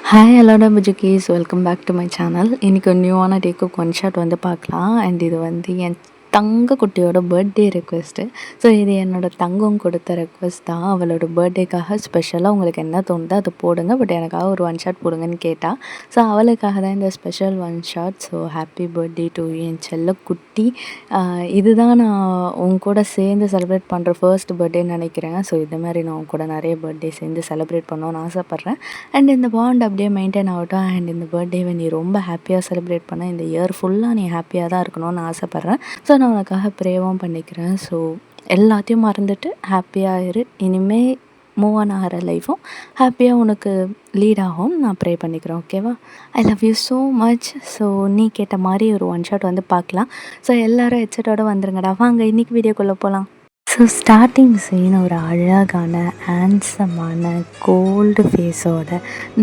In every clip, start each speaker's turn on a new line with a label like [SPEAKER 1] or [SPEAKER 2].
[SPEAKER 1] Hi ஹலோடா புஜுகீஸ், welcome back to my channel. இன்றைக்கி ஒரு நியூவான டேக்குக் ஒன் ஷாட் வந்து பார்க்கலாம். அண்ட் இது வந்து என் தங்க குட்டியோட பர்த்டே ரெக்வெஸ்ட்டு. ஸோ இது என்னோடய தங்கம் கொடுத்த ரெக்வெஸ்ட் தான். அவளோட பர்த்டேக்காக ஸ்பெஷலாக உங்களுக்கு என்ன தோணுதோ அதை போடுங்க, பட் எனக்காக ஒரு ஒன் ஷாட் போடுங்கன்னு கேட்டால். ஸோ அவளுக்காக தான் இந்த special one shot. So happy birthday to என் செல்ல குட்டி. இதுதான் நான் உன் கூட சேர்ந்து செலிப்ரேட் பண்ணுற ஃபர்ஸ்ட் பர்த்டேன்னு நினைக்கிறேன். ஸோ இது மாதிரி நான் உன் கூட நிறைய பர்த்டே சேர்ந்து செலிப்ரேட் பண்ணணும்னு ஆசைப்பட்றேன். அண்ட் இந்த பாண்ட் அப்படியே மெயின்டைன் ஆகட்டும். அண்ட் இந்த பர்த்டேவை நீ ரொம்ப ஹாப்பியாக செலிப்ரேட் பண்ண, இந்த இயர் ஃபுல்லாக நீ ஹாப்பியாக தான் இருக்கணும்னு ஆசைப்பட்றேன். ஸோ நான் உனக்காக ப்ரேவும் பண்ணிக்கிறேன். ஸோ எல்லாத்தையும் மறந்துட்டு ஹாப்பியாக இரு. இனிமேல் மூவ் ஆன் ஆகிற லைஃப்பும் ஹாப்பியாக உனக்கு லீட் ஆகும் நான் ப்ரே பண்ணிக்கிறேன். ஓகேவா? ஐ love you so much. So நீ கேட்ட மாதிரி ஒரு ஒன் ஷாட் வந்து பார்க்கலாம். ஸோ எல்லோரும் ஹெட்செட்டோடு வந்துருங்கடா. வாங்க இன்றைக்கி வீடியோக்குள்ளே போகலாம். ஸோ ஸ்டார்டிங் சீன் ஒரு அழகான ஹேண்ட்ஸமான கோல்டு ஃபேஸோட,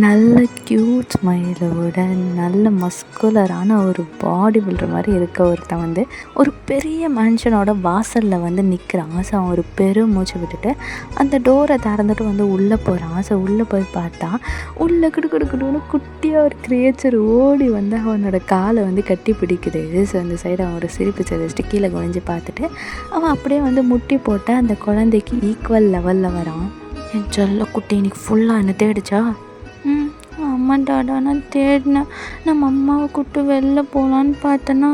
[SPEAKER 1] நல்ல க்யூட் ஸ்மைலோட, நல்ல மஸ்குலரான ஒரு பாடி பில்டர் மாதிரி இருக்க ஒருத்தன் வந்து ஒரு பெரிய மேன்ஷனோட வாசலில் வந்து நிற்கிறான். ஸோ அவன் ஒரு பெரும் மூச்சு விட்டுட்டு அந்த டோரை திறந்துட்டு வந்து உள்ளே போகிறான். ஸோ உள்ளே போய் பார்த்தா உள்ளே கிடுக்கிடுக்கிடுன்னு குட்டியாக ஒரு கிரியேச்சர் ஓடி வந்து அவனோட காலை வந்து கட்டி பிடிக்குது. ஸோ அந்த சைடு அவன் ஒரு சிரிப்பு செடிச்சிட்டு கீழே குனிஞ்சு பார்த்துட்டு அவன் அப்படியே வந்து முட்டி போட்ட அந்த குழந்தைக்கு ஈக்குவல் லெவலில் வரான். என் செல்ல குட்டி இன்னைக்கு ஃபுல்லாக என்ன தேடிச்சா? அம்மா டாடா நான் தேடினேன். நம்ம அம்மாவை கூப்பிட்டு வெளில போகலான்னு பார்த்தேன்னா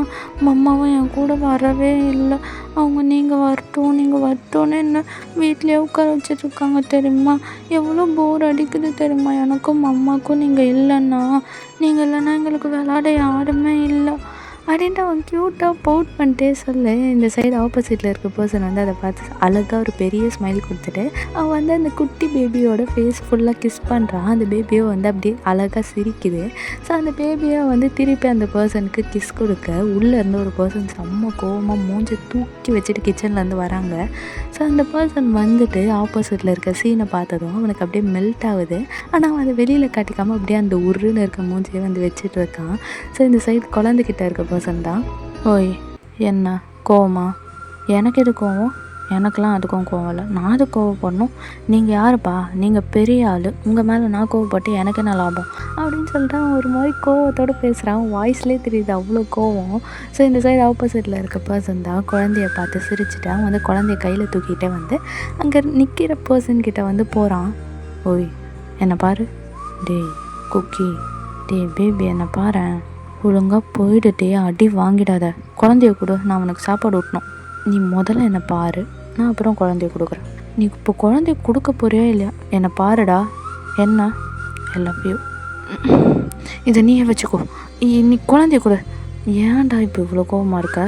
[SPEAKER 1] அம்மாவும் என் கூட வரவே இல்லை. அவங்க நீங்கள் வரட்டும்னு என்ன வீட்லேயே உட்கார வச்சுட்ருக்காங்க தெரியுமா? எவ்வளோ போர் அடிக்குது தெரியுமா எனக்கும் அம்மாவுக்கும். நீங்கள் இல்லைன்னா எங்களுக்கு விளையாட யாருமே இல்லை அப்படின்ட்டு அவன் க்யூட்டாக பவுட் பண்ணிட்டே சொல்ல. இந்த சைடு ஆப்போசிட்டில் இருக்க பர்சன் வந்து அதை பார்த்து அழகாக ஒரு பெரிய ஸ்மைல் கொடுத்துட்டு அவன் வந்து அந்த குட்டி பேபியோட ஃபேஸ் ஃபுல்லாக கிஸ் பண்ணுறான். அந்த பேபியை வந்து அப்படியே அழகாக சிரிக்குது. ஸோ அந்த பேபியை வந்து திருப்பி அந்த பர்சனுக்கு கிஸ் கொடுக்க உள்ளேருந்து ஒரு பர்சன் செம்ம கோவமாக மூஞ்சி தூக்கி வச்சுட்டு கிச்சன்லேருந்து வராங்க. ஸோ அந்த பர்சன் வந்துட்டு ஆப்போசிட்டில் இருக்க சீனை பார்த்ததும் அவனுக்கு அப்படியே மெல்ட் ஆகுது. ஆனால் அவன் அதை வெளியில் காட்டிக்காமல் அப்படியே அந்த உருன்னு இருக்க மூஞ்சியை வந்து வச்சுட்டு இருக்கான். ஸோ இந்த சைடு குழந்தைகிட்ட இருக்க பர்சன் தான், ஓய் என்ன கோவமா? எனக்கு எது கோவம்? எனக்கெலாம் அதுக்கும் கோவம் இல்லை. நான் அது கோவப்படணும்? நீங்கள் யாருப்பா? நீங்கள் பெரிய ஆள், உங்கள் மேலே நான் கோவப்பட்டு எனக்கு என்ன லாபம் அப்படின்னு சொல்லிட்டு அவன் ஒரு மாதிரி கோவத்தோடு பேசுகிறான். வாய்ஸ்லேயே தெரியுது அவ்வளோ கோவம். ஸோ இந்த சைடு ஆப்போசிட்டில் இருக்க பர்சன் தான் குழந்தைய பார்த்து சிரிச்சுட்டு அவன் வந்து குழந்தைய கையில் தூக்கிட்டே வந்து அங்கே நிற்கிற பர்சன்கிட்ட வந்து போகிறான். ஓய் என்னை பாரு, டேய் குக்கி, டேய் பேபி என்னை பாரு, ஒழுங்காக போயிடுட்டே அடி வாங்கிடாத, குழந்தைய கொடு, நான் அவனுக்கு சாப்பாடு ஊட்டணும். நீ முதல்ல என்னை பாரு, நான் அப்புறம் குழந்தைய கொடுக்குறேன். நீ இப்போ குழந்தைய கொடுக்க போறியா இல்லையா? என்னை பாருடா. என்ன? ஐ லவ் யூ. இதை நீயே வச்சுக்கோ. நீ குழந்தைய கொடு. ஏன்டா இப்போ இவ்வளோ கோவமாக இருக்க?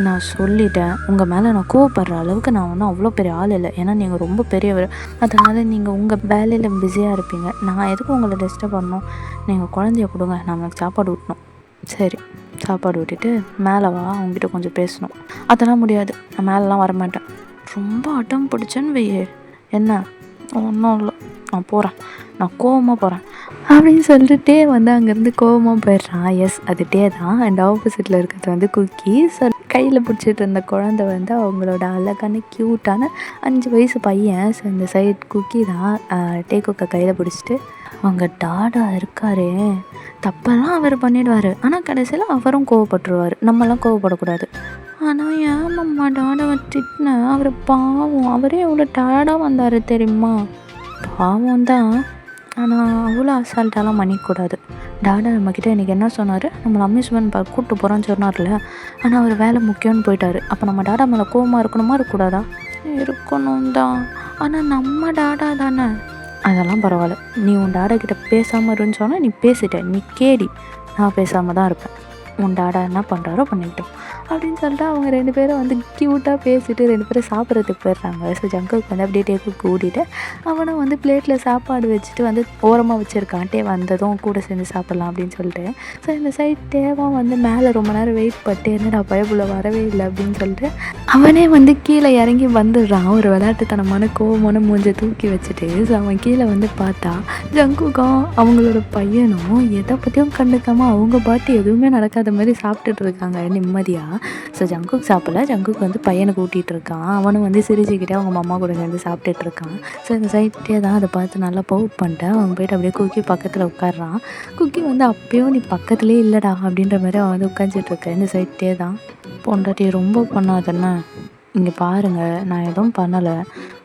[SPEAKER 1] நான் சொல்லிட்டேன், உங்கள் மேலே நான் கோவப்படுற அளவுக்கு நான் ஒன்றும் அவ்வளோ பெரிய ஆள் இல்லை. ஏன்னா நீங்கள் ரொம்ப பெரியவர், அதனால் நீங்கள் உங்கள் வேலையில் பிஸியாக இருப்பீங்க. நான் எதுக்கு உங்களை டிஸ்டர்ப் பண்ணணும்? நீங்கள் குழந்தைய கொடுங்க, நான் எனக்கு சாப்பாடு ஊட்டணும். சரி, சாப்பாடு ஊட்டிட்டு மேலே வா, அவங்ககிட்ட கொஞ்சம் பேசணும். அதெல்லாம் முடியாது, நான் மேலெலாம் வரமாட்டேன். ரொம்ப அடம் பிடிச்சேன்னு வையே. என்ன? ஒன்றும் இல்லை, நான் போகிறேன், நான் கோவமாக போகிறேன் அப்படின்னு சொல்லிட்டே வந்து அங்கேருந்து கோவமாக போயிடுறான். எஸ், அது டே தான். அண்ட் ஆப்போசிட்டில் இருக்கிறது வந்து குக்கி. ஸோ கையில் பிடிச்சிட்டு இருந்த குழந்தை வந்து அவங்களோட அழகான க்யூட்டான 5 வயசு பையன். ஸோ இந்த சைட் குக்கி தான் டே குக்கை கையில் பிடிச்சிட்டு, அவங்க டாடா இருக்காரே, தப்பெல்லாம் அவர் பண்ணிடுவார், ஆனால் கடைசியில் அவரும் கோவப்பட்டுருவார், நம்மளாம் கோவப்படக்கூடாது. ஆனால் ஏன் அம்மா டாடாவை திட்டினேன்? அவர் பாவம், அவரே எவ்வளோ டயர்டாக வந்தார் தெரியுமா? பாவம் தான், ஆனால் அவ்வளோ அசால்ட்டாலாம் பண்ணிக்கூடாது. டாடா நம்மக்கிட்ட இன்றைக்கி என்ன சொன்னார்? நம்மளை அம்யூஸ்மெண்ட் பார்க் கூப்பிட்டு போகிறோன்னு சொன்னார்ல, ஆனால் அவர் வேலை முக்கியம்னு போயிட்டார். அப்போ நம்ம டாடா மேலே கோவமாக இருக்கணுமா இருக்கக்கூடாதா? இருக்கணும் தான், ஆனால் நம்ம டாடா தானே. அதெல்லாம் பரவாயில்ல, நீ உன் டாடா கிட்ட பேசாமல் இருன்னு சொன்னால் நீ பேசிட்ட, நீ கேடி, நான் பேசாமல் தான் இருப்பேன். உன் டாடா என்ன பண்ணுறாரோ பண்ணிக்கிட்டோம் அப்படின்னு சொல்லிட்டு அவங்க 2 பேரும் வந்து க்யூட்டாக பேசிட்டு 2 பேரும் சாப்பிட்றதுக்கு போயிடுறாங்க. ஸோ ஜங்குக்கு வந்து அப்படியே டேக்கு கூட்டிகிட்டு அவனும் வந்து பிளேட்டில் சாப்பாடு வச்சுட்டு வந்து ஓரமாக வச்சுருக்கான். டே வந்ததும் கூட சேர்ந்து சாப்பிட்லாம் அப்படின்னு சொல்லிட்டு. ஸோ இந்த சைட் டேவாக வந்து மேலே ரொம்ப நேரம் வெயிட் பண்ணிட்டு என்னடா பயப்புள்ள வரவே இல்லை அப்படின்னு சொல்லிட்டு அவனே வந்து கீழே இறங்கி வந்துடுறான். ஒரு விளையாட்டுத்தனமான கோவமான மூஞ்சை தூக்கி வச்சுட்டு. ஸோ அவன் கீழே வந்து பார்த்தா ஜங்குக்கும் அவங்களோட பையனும் எதை பற்றியும் கண்டுக்காமல் அவங்க பாட்டு எதுவுமே நடக்காத மாதிரி சாப்பிட்டுட்டு இருக்காங்க நிம்மதியாக. ஸோ ஜங்குக் சாப்பிடல, ஜங்குக் வந்து பையனுக்கு ஊட்டிகிட்டு இருக்கான். அவனும் வந்து சிரிச்சுக்கிட்டே அவங்க அம்மா கூட சேர்ந்து சாப்பிட்டுட்டு இருக்கான். ஸோ இந்த சைட்டே தான் அதை பார்த்து நல்லா பவுட் பண்ணிட்டு அவன் போய்ட்டு அப்படியே குக்கி பக்கத்தில் உட்காடுறான். குக்கி வந்து அப்பயும் நீ பக்கத்துலேயே இல்லைடா அப்படின்ற மாதிரி அவன் வந்து உட்காந்துட்ருக்கேன். இந்த சைட்டே தான் பொண்டாட்டி ரொம்ப பண்ணாதண்ணே, இங்கே பாருங்கள், நான் எதுவும் பண்ணலை,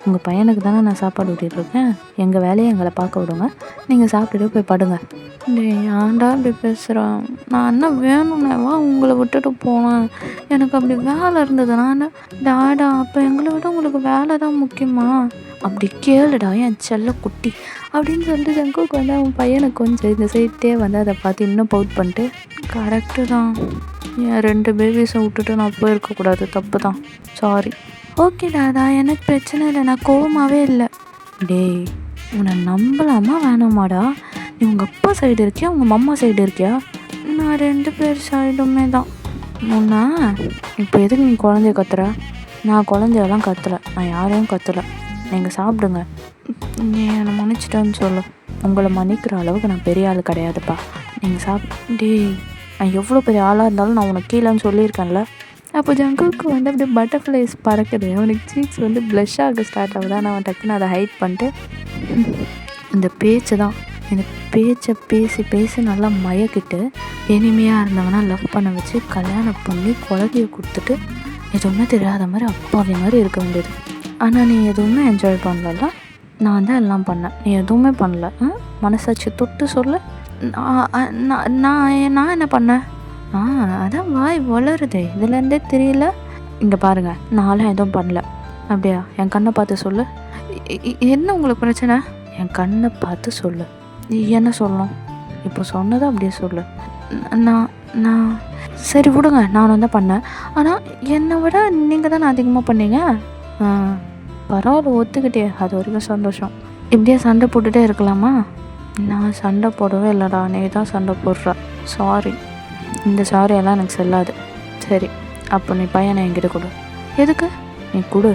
[SPEAKER 1] உங்கள் பையனுக்கு தானே நான் சாப்பாடு ஊட்டிகிட்ருக்கேன், எங்கள் வேலையை எங்களை பார்க்க விடுங்க, நீங்கள் சாப்பிட்டுட்டு போய் படுங்க. டேய் ஏன்டா இப்படி பேசுகிறேன், நான் என்ன வேணும்னேவா உங்களை விட்டுட்டு போனேன், எனக்கு அப்படி வேலை இருந்தது, நான் டாடா அப்போ எங்களை விட உங்களுக்கு வேலை தான் முக்கியமா, அப்படி கேளுடா என் செல்ல குட்டி அப்படின்னு சொல்லிட்டு ஜங்குக்கு வந்து அவன் பையனுக்கு கொஞ்சம் இந்த சைட்டே வந்து அதை பார்த்து இன்னும் பவுட் பண்ணிட்டு, கரெக்டு தான், என் 2 பேபிஸை விட்டுட்டு நான் போயிருக்கக்கூடாது, தப்பு தான், சாரி. ஓகே டாடா, எனக்கு பிரச்சனை இல்லை, நான் கோவமாகவே இல்லை. டேய் உன்னை நம்பலாமா வேணாமாடா, நீ உங்கள் அப்பா சைடு இருக்கியா உங்கள் மம்மா சைடு இருக்கியா? நான் 2 பேர் சைடுமே தான். முன்னா இப்போ எதுக்கு நீ குழந்தைய கத்துற? நான் குழந்தையெல்லாம் கத்தலை, நான் யாரையும் கத்தலை, நீங்கள் சாப்பிடுங்க. நீ என்னை மன்னிச்சிட்டேன்னு சொல்லு, உங்களை மன்னிக்கிற அளவுக்கு நான் பெரிய ஆள் கிடையாதுப்பா, நீங்கள் டேய் நான் எவ்வளோ பெரிய ஆளாக இருந்தாலும் நான் உனக்கு கீழேன்னு சொல்லியிருக்கேன்ல. அப்போ ஜங்குக்கு வந்து அப்படியே பட்டர்ஃப்ளைஸ் பறக்குது, அவனுக்கு சீக்ஸ் வந்து ப்ளஷ் ஆக ஸ்டார்ட் ஆகுது. ஆனால் அவன் டக்குன்னு அதை ஹைட் பண்ணிட்டு, இந்த பேச்சு தான், இந்த பேச்சை பேசி பேசி நல்லா மயக்கிட்டு இனிமையாக இருந்தவனா லவ் பண்ண வச்சு கல்யாணம் பண்ணி குழந்தைய கொடுத்துட்டு எதுவுமே தெரியாத மாதிரி அப்பாவி மாதிரி இருக்க வேண்டியது. ஆனால் நீ எதுவுமே என்ஜாய் பண்ணல, நான் தான் எல்லாம் பண்ணேன், நீ எதுவுமே பண்ணல. மனசாட்சி தொட்டு சொல்ல, நான் என்ன பண்ணேன்? அதான் வாய் வளருதே, இதுலேருந்தே தெரியல. இங்கே பாருங்கள், நான்லாம் எதுவும் பண்ணல. அப்படியா? என் கண்ணை பார்த்து சொல்லு. என்ன உங்களுக்கு பிரச்சனை? என் கண்ணை பார்த்து சொல்லு. நீ என்ன சொல்லணும்? இப்போ சொன்னதை அப்படியே சொல்லு. நான் சரி விடுங்க, நானும் தான் பண்ணேன், ஆனால் என்னை விட நீங்கள் தானே அதிகமாக பண்ணீங்க. பரவாயில்ல, ஒத்துக்கிட்டே, அது வரைக்கும் சந்தோஷம். இப்படியே சண்டை போட்டுகிட்டே இருக்கலாமா? நான் சண்டை போடவே இல்லைடா, நீ தான் சண்டை போடுற, சாரி. இந்த சாரியெல்லாம் எனக்கு செல்லாது. சரி, அப்போ நீ பையனை என்கிட்ட கொடு. எதுக்கு? நீ கொடு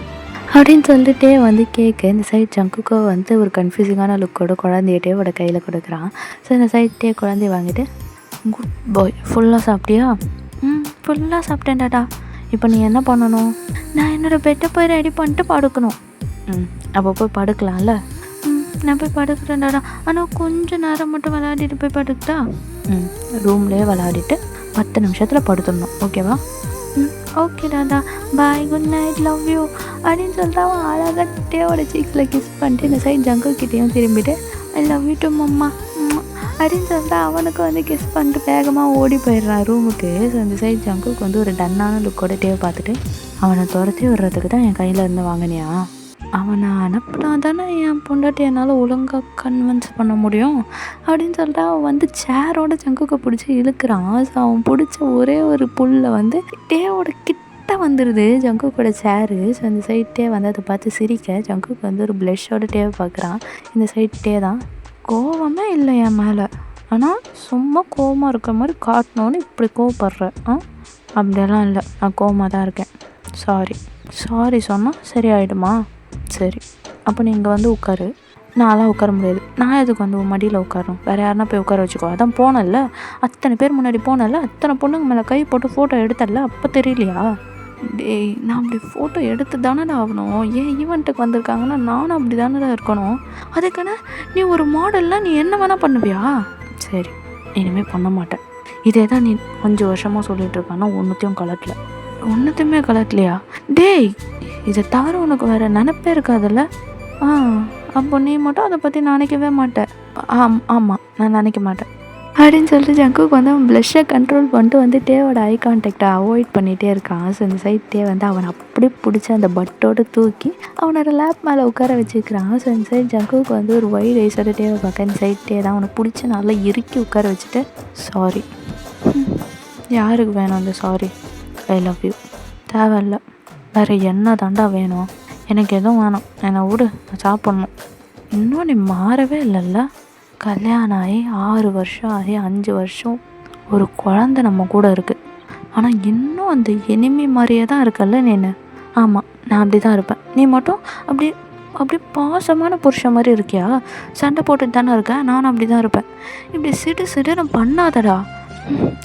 [SPEAKER 1] அப்படின்னு சொல்லிட்டே வந்து கேட்க, இந்த சைட் ஜங்குக்கோ வந்து ஒரு கன்ஃபியூசிங்கான லுக்கோட குழந்தையிட்டே அவட கையில் கொடுக்குறான். ஸோ இந்த சைட்டே குழந்தைய வாங்கிட்டு, குட் பாய், ஃபுல்லாக சாப்பிட்டியா? ஃபுல்லாக சாப்பிட்டேன்டாடா. இப்போ நீ என்ன பண்ணணும்? நான் என்னோடய பெட்டை போய் ரெடி பண்ணிட்டு படுக்கணும். அப்போ போய் படுக்கலாம்ல? நான் போய் படுக்கிறேன்டாடா, ஆனால் கொஞ்சம் நேரம் மட்டும் விளையாடிட்டு போய் படுக்கிட்டா? ரூம்லேயே விளையாடிட்டு 10 நிமிஷத்தில் படுத்துடணும், ஓகேவா? Okay tata, bye, good night, love you அப்படின்னு சொல்லிட்டு அவன் அழகட்டேவோட சீக்ஸில் கிஸ் பண்ணிட்டு இந்த சைட் ஜங்குக்கிட்டேயும் திரும்பிட்டு I love you too mamma அப்படின்னு சொல்லிட்டு அவனுக்கு வந்து கிஸ் பண்ணிட்டு வேகமாக ஓடி போயிடுறான் ரூமுக்கு. ஸோ இந்த சைட் ஜங்குக்கு வந்து ஒரு டன்னான லுக்கோட டேவை பார்த்துட்டு, அவனை துரத்தி விடுறதுக்கு தான் என் கையில் இருந்து வாங்கினியா? அவனை அனுப்பினா தானே என் பொண்டாட்டி என்னால் ஒழுங்காக கன்வின்ஸ் பண்ண முடியும் அப்படின்னு சொல்லிட்டு அவன் வந்து சேரோட ஜங்குக்கை பிடிச்சி இழுக்கிறான். ஸோ அவன் பிடிச்ச ஒரே ஒரு புல்லை வந்து டேவோட கிட்ட வந்துடுது ஜங்குக்கோட சேரு. ஸோ அந்த சைட்டே வந்து அதை பார்த்து சிரிக்க ஜங்குக்கு வந்து ஒரு ப்ளஷோட டேவை பார்க்குறான். இந்த சைட்டே தான், கோவமே இல்லை என் மேலே, ஆனால் சும்மா கோவமாக இருக்கிற மாதிரி காட்டணுன்னு இப்படி கோவப்படுறேன். அப்படியெல்லாம் இல்லை, நான் கோவமாக தான் இருக்கேன், சாரி சொன்னால் சரியாயிடுமா? சரி, அப்போ நீ இங்கே வந்து உட்காரு. நான்லாம் உட்கார முடியாது, நான் எதுக்கு வந்து உன் மடியில் உட்காரணும், வேறு யாருனா போய் உட்கார வச்சுக்கோ. அதான் போனல, அத்தனை பேர் முன்னாடி போனல, அத்தனை பொண்ணுங்க மேலே கை போட்டு ஃபோட்டோ எடுத்தல, அப்போ தெரியலையா? டேய் நான் அப்படி ஃபோட்டோ எடுத்து தானடா ஆகணும், ஏன் ஈவெண்ட்டுக்கு வந்திருக்காங்கன்னா நானும் அப்படி தானடா இருக்கணும், அதுக்கான நீ ஒரு மாடல்லாம் நீ என்ன வேணால் பண்ணுவியா? சரி, இனிமேல் பண்ண மாட்டேன். இதே தான் நீ 5 வருஷமாக சொல்லிகிட்டு இருக்கானா, ஒன்றுத்தையுமே கலட்டலையா? டேய் இதை தவிர உனக்கு வேறு நினப்பே இருக்காதுல்ல? அப்போ நீ மட்டும் அதை பற்றி நினைக்கவே மாட்டேன். ஆமாம், நான் நினைக்க மாட்டேன் அப்படின்னு சொல்லிட்டு ஜங்குக்கு வந்து அவன் ப்ளஷ்ஷை கண்ட்ரோல் பண்ணிட்டு வந்து டேவோட ஐ கான்டாக்டை அவாய்ட் பண்ணிகிட்டே இருக்கான். ஸோ இந்த சைட்டே வந்து அவனை அப்படியே பிடிச்சி அந்த பட்டோடு தூக்கி அவனோட லேப் மேலே உட்கார வச்சுக்கிறான். ஸோ இந்த சைட் ஜங்குக்கு வந்து ஒரு வைட் ஐஸோட டேவை பார்க்க இந்த சைட்டே தான் அவனை பிடிச்சி நல்லா இறுக்கி உட்கார வச்சுட்டு, சாரி. யாருக்கு வேணும் அந்த சாரி? ஐ லவ் யூ தேவையில்லை, வேறு என்ன தாண்டா வேணும்? எனக்கு எதுவும் வேணும், என்னை விடு, நான் சாப்பிட்ணும். இன்னும் நீ மாறவே இல்லைல்ல? கல்யாணம் ஆகி 6 வருஷம் ஆகி 5 வருஷம் ஒரு குழந்தை நம்ம கூட இருக்குது, ஆனால் இன்னும் அந்த எனிமி மாதிரியே தான் இருக்கல்ல நீனு? ஆமாம், நான் அப்படி தான் இருப்பேன். நீ மட்டும் அப்படி பாசமான புருஷன் மாதிரி இருக்கியா? சண்டை போட்டுட்டு தானே இருக்க, நானும் அப்படி தான் இருப்பேன். இப்படி சிடு நான் பண்ணாதடா.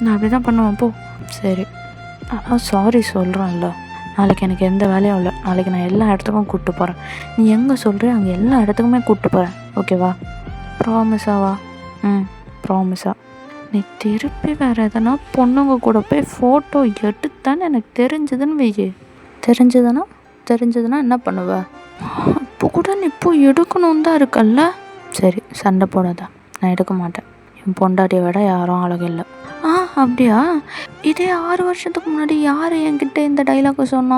[SPEAKER 1] நான் அப்படி தான் பண்ணுவேன், போ. சரி, அதான் சாரி சொல்கிறேன்ல. நாளைக்கு எனக்கு எந்த வேலையும் இல்லை. நாளைக்கு நான் எல்லா இடத்துக்கும் கூப்பிட்டு போகிறேன். நீ எங்கே சொல்கிறியோ அங்கே எல்லா இடத்துக்குமே கூப்பிட்டு போகிறேன். ஓகேவா? ப்ராமிஸாவா? ப்ராமிஸா? நீ திருப்பி வேறு எதனா பொண்ணுங்க கூட போய் ஃபோட்டோ எடுத்தான்னு எனக்கு தெரிஞ்சதுன்னு வெய்யி. தெரிஞ்சதுன்னா என்ன பண்ணுவ? அப்போ கூட நீ இப்போ எடுக்கணும் தான் இருக்கல்ல. சரி, சண்டை போடாத. நான் எடுக்க மாட்டேன். என் பொண்டாட்டியை விட யாரும் அழகு இல்லை. அப்படியா? இதே 6 வருஷத்துக்கு முன்னாடி யார் என்கிட்ட இந்த டைலாக் சொன்னா?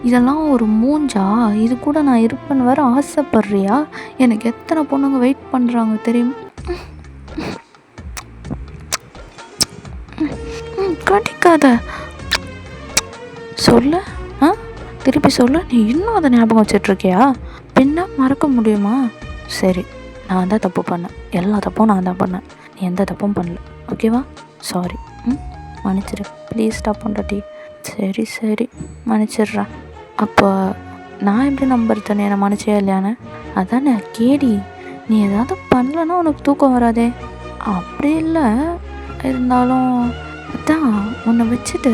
[SPEAKER 1] இதெல்லாம் ஒரு மூஞ்சா? இது கூட நான் இருப்பேன்னு வேறு ஆசைப்படுறியா? எனக்கு எத்தனை பொண்ணுங்க வெயிட் பண்ணுறாங்க தெரியுமா? கடிக்காத. சொல்ல திருப்பி சொல்ல. நீ இன்னும் அதை ஞாபகம் வச்சிட்ருக்கியா? பின்ன மறக்க முடியுமா? சரி, நான் தான் தப்பு பண்ணேன். எல்லா தப்பும் நான் தான் பண்ணேன். நீ எந்த தப்பும் பண்ணல. ஓகேவா? சாரி. மன்னிச்சிடு ப்ளீஸ். ஸ்டாப் பொண்டாட்டி. சரி மன்னிச்சிடுறேன். அப்போ நான் எப்படி நம்புறது என்னை மன்னிச்சியா இல்லையான்னு? அதானே கேடி. நீ ஏதாவது பண்ணலன்னா உனக்கு தூக்கம் வராதே. அப்படி இல்லை, இருந்தாலும் அதான் உன்னை வச்சுட்டு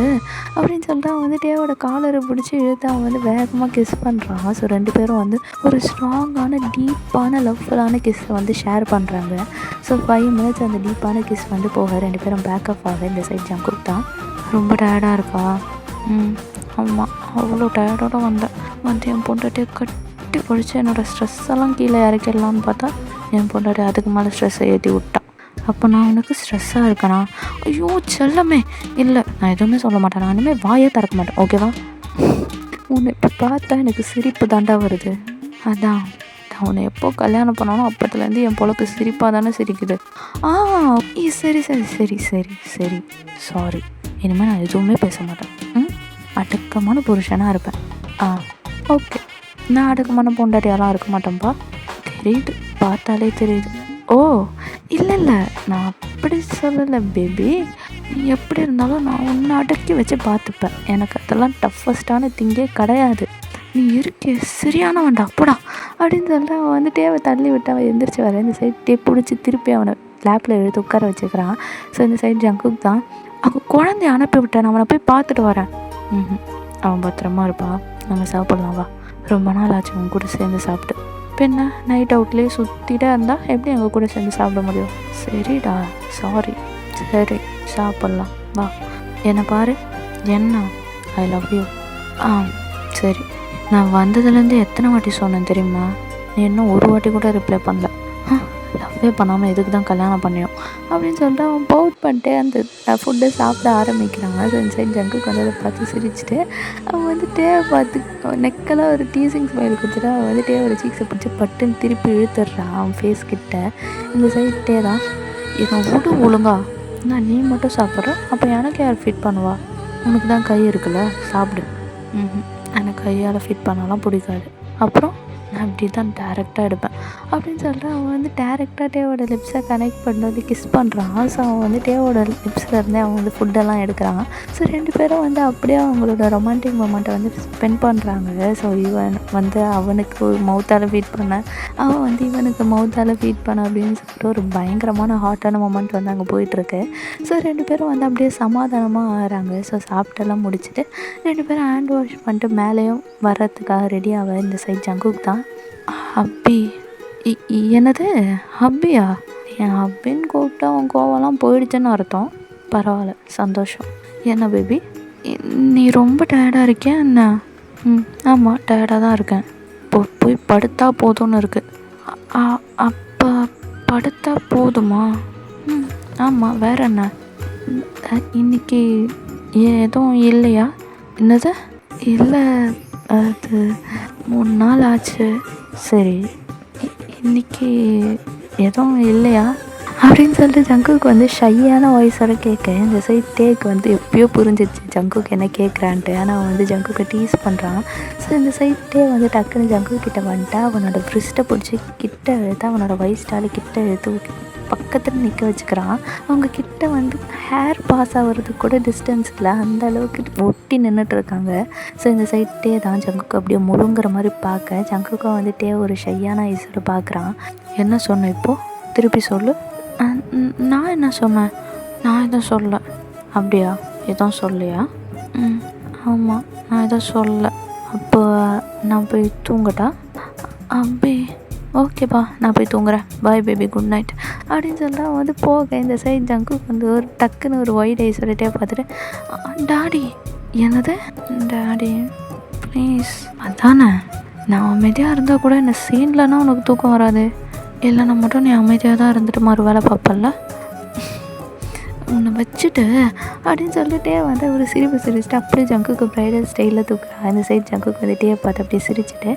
[SPEAKER 1] அப்படின்னு சொல்லிட்டு அவன் வந்து டேவோட காலரை பிடிச்சி இழுத்து அவன் வந்து வேகமாக கிஸ் பண்ணுறான். ஸோ 2 பேரும் வந்து ஒரு ஸ்ட்ராங்கான டீப்பான லவ்ஃபுல்லான கிஸ்ஸை வந்து ஷேர் பண்ணுறாங்க. ஸோ 5 மினிட்ஸ் அந்த டீப்பான கிஸ் வந்து போக 2 பேரும் பேக்கப் ஆக இந்த சைட் ஜங்குக் தான். ரொம்ப டயர்டாக இருக்கா? ஆமாம், அவ்வளோ டயர்டோடு வந்து என் பொண்டாட்டியை கட்டி பிடிச்சி என்னோடய ஸ்ட்ரெஸ் எல்லாம் கீழே இறக்கிடலான்னு பார்த்தா என் பொண்டாட்டி அதுக்கு மேலே ஸ்ட்ரெஸ்ஸை ஏற்றி விட்டான். அப்போ நான் உனக்கு ஸ்ட்ரெஸ்ஸாக இருக்கேனா? ஐயோ செல்லமே. இல்லை, நான் எதுவுமே சொல்ல மாட்டேன். நான் இனிமேல் வாயே திறக்க மாட்டேன். ஓகேவா? உன்னை இப்போ பார்த்தா எனக்கு சிரிப்பு தாண்டா வருது. அதான் நான் உன்னை எப்போ கல்யாணம் பண்ணாலும் அப்பத்துலேருந்து என் பொழப்பு சிரிப்பாக தானே சிரிக்குது. சரி சாரி. இனிமேல் நான் எதுவுமே பேச மாட்டேன். அடக்கமான புருஷனாக இருப்பேன். ஓகே. நான் அடக்கமான பொண்டாட்டியாலாம் இருக்க மாட்டேன்ப்பா. தெரியுது, பார்த்தாலே தெரியுது. ஓ இல்லை, நான் அப்படி சொல்லலை பேபி. நீ எப்படி இருந்தாலும் நான் உன்னை அடக்கி வச்சு பார்த்துப்பேன். எனக்கு அதெல்லாம் டஃபஸ்டான திங்கே கிடையாது. நீ இருக்கே சரியானவன்டா அப்படா அப்படின்னு சொல்லிட்டு அவன் வந்துட்டே அவன் தள்ளி விட்டு அவன் எந்திரிச்சு வர இந்த சைட் பிடிச்சி திருப்பி அவனை லேப்பில் எடுத்து உட்கார வச்சுக்கிறான். ஸோ இந்த சைட் ஜங்குக் தான். அவன் குழந்தைய அனுப்பி விட்டான். அவனை போய் பார்த்துட்டு வரேன். அவன் பத்திரமா இருப்பான். நம்ம சாப்பிட்லாம் வா. ரொம்ப நாள் ஆச்சு அவன் கூட சேர்ந்து சாப்பிட்டு. என்ன நைட் அவுட்லேயே சுற்றிட்டே இருந்தால் எப்படி எங்கள் கூட சேர்ந்து சாப்பிட முடியும்? சரிடா சாரி. சரி சாப்பிட்லாம் வா. என்னை பாரு. என்ன? ஐ லவ் யூ. சரி. நான் வந்ததுலேருந்து எத்தனை வாட்டி சொன்னேன் தெரியுமா? நீ இன்னும் ஒரு வாட்டி கூட ரிப்ளை பண்ணல. லவ்வே பண்ணாமல் எதுக்கு தான் கல்யாணம் பண்ணியும் அப்படின்னு சொல்லிட்டு அவன் பவுட் பண்ணிட்டு அந்த ஃபுட்டை சாப்பிட ஆரம்பிக்கிறாங்க. சைட் ஜங்குக்கு வந்து அதை பார்த்து சிரிச்சுட்டு அவன் வந்து டேவை பார்த்து நெக்கெல்லாம் ஒரு டீசிங் ஸ்மைல் கொடுத்துட்டு அவன் வந்து டேவோட சீக்ஸை பிடிச்சி பட்டுன்னு திருப்பி இழுத்துடுறான் அவன் ஃபேஸ் கிட்ட. இந்த சைட் டே தான் இதை விடு ஒழுங்கா. நான் நீ மட்டும் சாப்பிட்ற, அப்போ எனக்கு யார் ஃபீட் பண்ணுவா? உனக்கு தான் கை இருக்குல்ல, சாப்பிடு. எனக்கு கையால் ஃபீட் பண்ணாலாம் பிடிக்காது. அப்புறம் நான் அப்படி தான் டேரெக்டாக எடுப்பேன் அப்படின்னு சொல்லிட்டு அவன் வந்து டேரெக்டாக டேவோட லிப்ஸை கனெக்ட் பண்ணி கிஸ் பண்ணுறான். ஸோ அவன் வந்து டேவோட லிப்ஸில் இருந்தே அவன் வந்து ஃபுட்டெல்லாம் எடுக்கிறான். ஸோ 2 பேரும் வந்து அப்படியே அவங்களோட ரொமான்டிக் மொமெண்ட்டை வந்து ஸ்பெண்ட் பண்ணுறாங்க. ஸோ இவன் வந்து அவனுக்கு மவுத்தால் ஃபீட் பண்ண, அவன் வந்து இவனுக்கு மவுத்தால் ஃபீட் பண்ண அப்படின்னு சொல்லிட்டு ஒரு பயங்கரமான ஹாட்டான மொமெண்ட் வந்து அங்கே போயிட்டுருக்கு. ஸோ 2 பேரும் வந்து அப்படியே சமாதானமாக ஆகிறாங்க. ஸோ சாப்பிட்டெல்லாம் முடிச்சுட்டு 2 பேரும் ஹேண்ட் வாஷ் பண்ணிட்டு மேலேயும் வர்றதுக்காக ரெடி ஆக இந்த சைட் ஜங்குக் தான். ஹப்பி? என்னது ஹப்பியா? என் ஹப்பின்னு கூப்பிட்டா அவன் கோவம்லாம் போயிடுச்சுன்னு அர்த்தம். பரவாயில்ல, சந்தோஷம். என்ன பேபி, நீ ரொம்ப டயர்டாக இருக்கியா என்ன? ஆமாம், டயர்டாக தான் இருக்கேன். போய் படுத்தா போதும்னு இருக்குது. அப்போ படுத்தா போதுமா? ஆமாம், வேற என்ன? இன்னைக்கு எதுவும் இல்லையா? என்னது? இல்லை, அது 3 நாள் ஆச்சு. சரி, இன்றைக்கி எதுவும் இல்லையா அப்படின்னு சொல்லிட்டு ஜங்குக்கு வந்து ஷையான வாய்ஸோட கேட்க இந்த சைட் டேக்கு வந்து எப்பயோ புரிஞ்சிச்சு ஜங்குக்கு என்ன கேட்குறான்ட்டு. ஆனால் அவன் வந்து ஜங்குக்கை டீஸ் பண்ணுறான். ஸோ இந்த சைட் டே வந்து டக்குன்னு ஜங்கு கிட்ட வந்துட்டு அவனோட ப்ரிஸ்ட்டை பிடிச்சி கிட்ட இழுத்து அவனோட வயசுட்டால் கிட்ட இழுத்து பக்கத்தில் நிற்க வச்சுக்கிறான். அவங்க கிட்ட வந்து ஹேர் பாஸ் ஆகிறதுக்கு கூட டிஸ்டன்ஸ் இல்லை, அந்த அளவுக்கு ஒட்டி நின்றுட்டுருக்காங்க. ஸோ இந்த சைட்டே தான் ஜங்குக்கு அப்படியே முழுங்குற மாதிரி பார்க்க ஜங்குக்கை வந்துட்டே ஒரு ஷையான ஐஸோடு பார்க்குறான். என்ன சொன்னேன் இப்போது? திருப்பி சொல்லு. நான் என்ன சொன்னேன்? நான் எதுவும் சொல்ல. அப்படியா? எதுவும் சொல்லையா? ம். ஆமாம், நான் எதுவும் சொல்லல. அப்போ நான் போய் தூங்கட்டா? அபி ஓகேப்பா, நான் போய் தூங்குறேன். பாய் பேபி, குட் நைட் அப்படின்னு சொல்லிட்டு அவன் வந்து போக இந்த சைட் ஜங்குக்கு வந்து ஒரு டக்குன்னு ஒரு ஒயிட் ஐ சொல்லிட்டே பார்த்துட்டு, டாடி. என்னது டாடி? ப்ளீஸ். அதானே, நான் அமைதியாக இருந்தால் கூட என்ன சீன்லனா உனக்கு தூக்கம் வராது. இல்லைன்னா மட்டும் நீ அமைதியாக தான் இருந்துட்டு மறு வேலை பார்ப்பல்ல, உன்னை வச்சுட்டு அப்படின்னு சொல்லிட்டே வந்து ஒரு சிரிப்பு சிரிச்சுட்டு அப்படியே ஜங்குக்கு ப்ரைடல் ஸ்டைலில் தூக்குறான். அந்த சைட் ஜங்குக்கு வந்து டே பார்த்து அப்படியே சிரிச்சுட்டு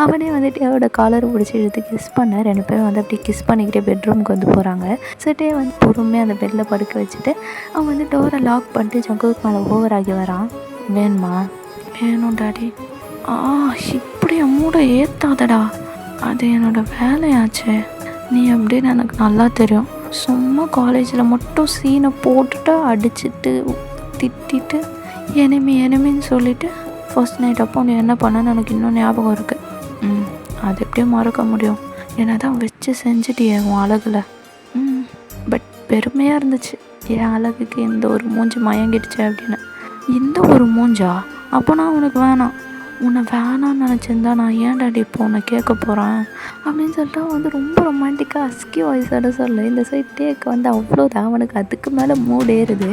[SPEAKER 1] அவனே வந்து டேவோட காலரை பிடிச்சி எடுத்து கிஸ் பண்ண 2 பேரும் வந்து அப்படியே கிஸ் பண்ணிக்கிட்டே பெட்ரூமுக்கு வந்து போகிறாங்க. ஸோ டே வந்து பொறுமையாக அந்த பெட்டில் படுக்க வச்சுட்டு அவன் வந்து டோரை லாக் பண்ணிட்டு ஜங்குக்கு மேலே ஓவர் ஆகி வரான். வேணுமா? வேணும் டாடி. இப்படி மூட ஏற்றாதடா, அது என்னோடய வேலையாச்சு. நீ அப்படின்னு எனக்கு நல்லா தெரியும். சும்மா காலேஜில் மட்டும் சீனை போட்டுட்டு அடிச்சுட்டு திட்டிட்டு எனிமின்னு சொல்லிவிட்டு ஃபர்ஸ்ட் நைட் அப்போ நீ என்ன பண்ணன்னு எனக்கு இன்னும் ஞாபகம் இருக்குது. அது எப்படியும் மறக்க முடியும். என்னை தான் வச்சு செஞ்சுட்டியே உன் அழகில். பட் பெருமையாக இருந்துச்சு என் அழகுக்கு இந்த ஒரு மூஞ்சி மயங்கிடுச்சு அப்படின்னு. இந்த ஒரு மூஞ்சா? அப்போ நான் உனக்கு வேணாம். உன்னை வேணான்னு நினச்சிருந்தா நான் ஏன் டாடி இப்போ உன்னை கேட்க போகிறேன் அப்படின்னு சொல்லிட்டு வந்து ரொம்ப ரொமான்டிக்காக அஸ்கி வாய்ஸோட சொல்ல இந்த சைட் டேக்கு வந்து அவ்வளோதான். அவனுக்கு அதுக்கு மேலே மூட் ஏறுது.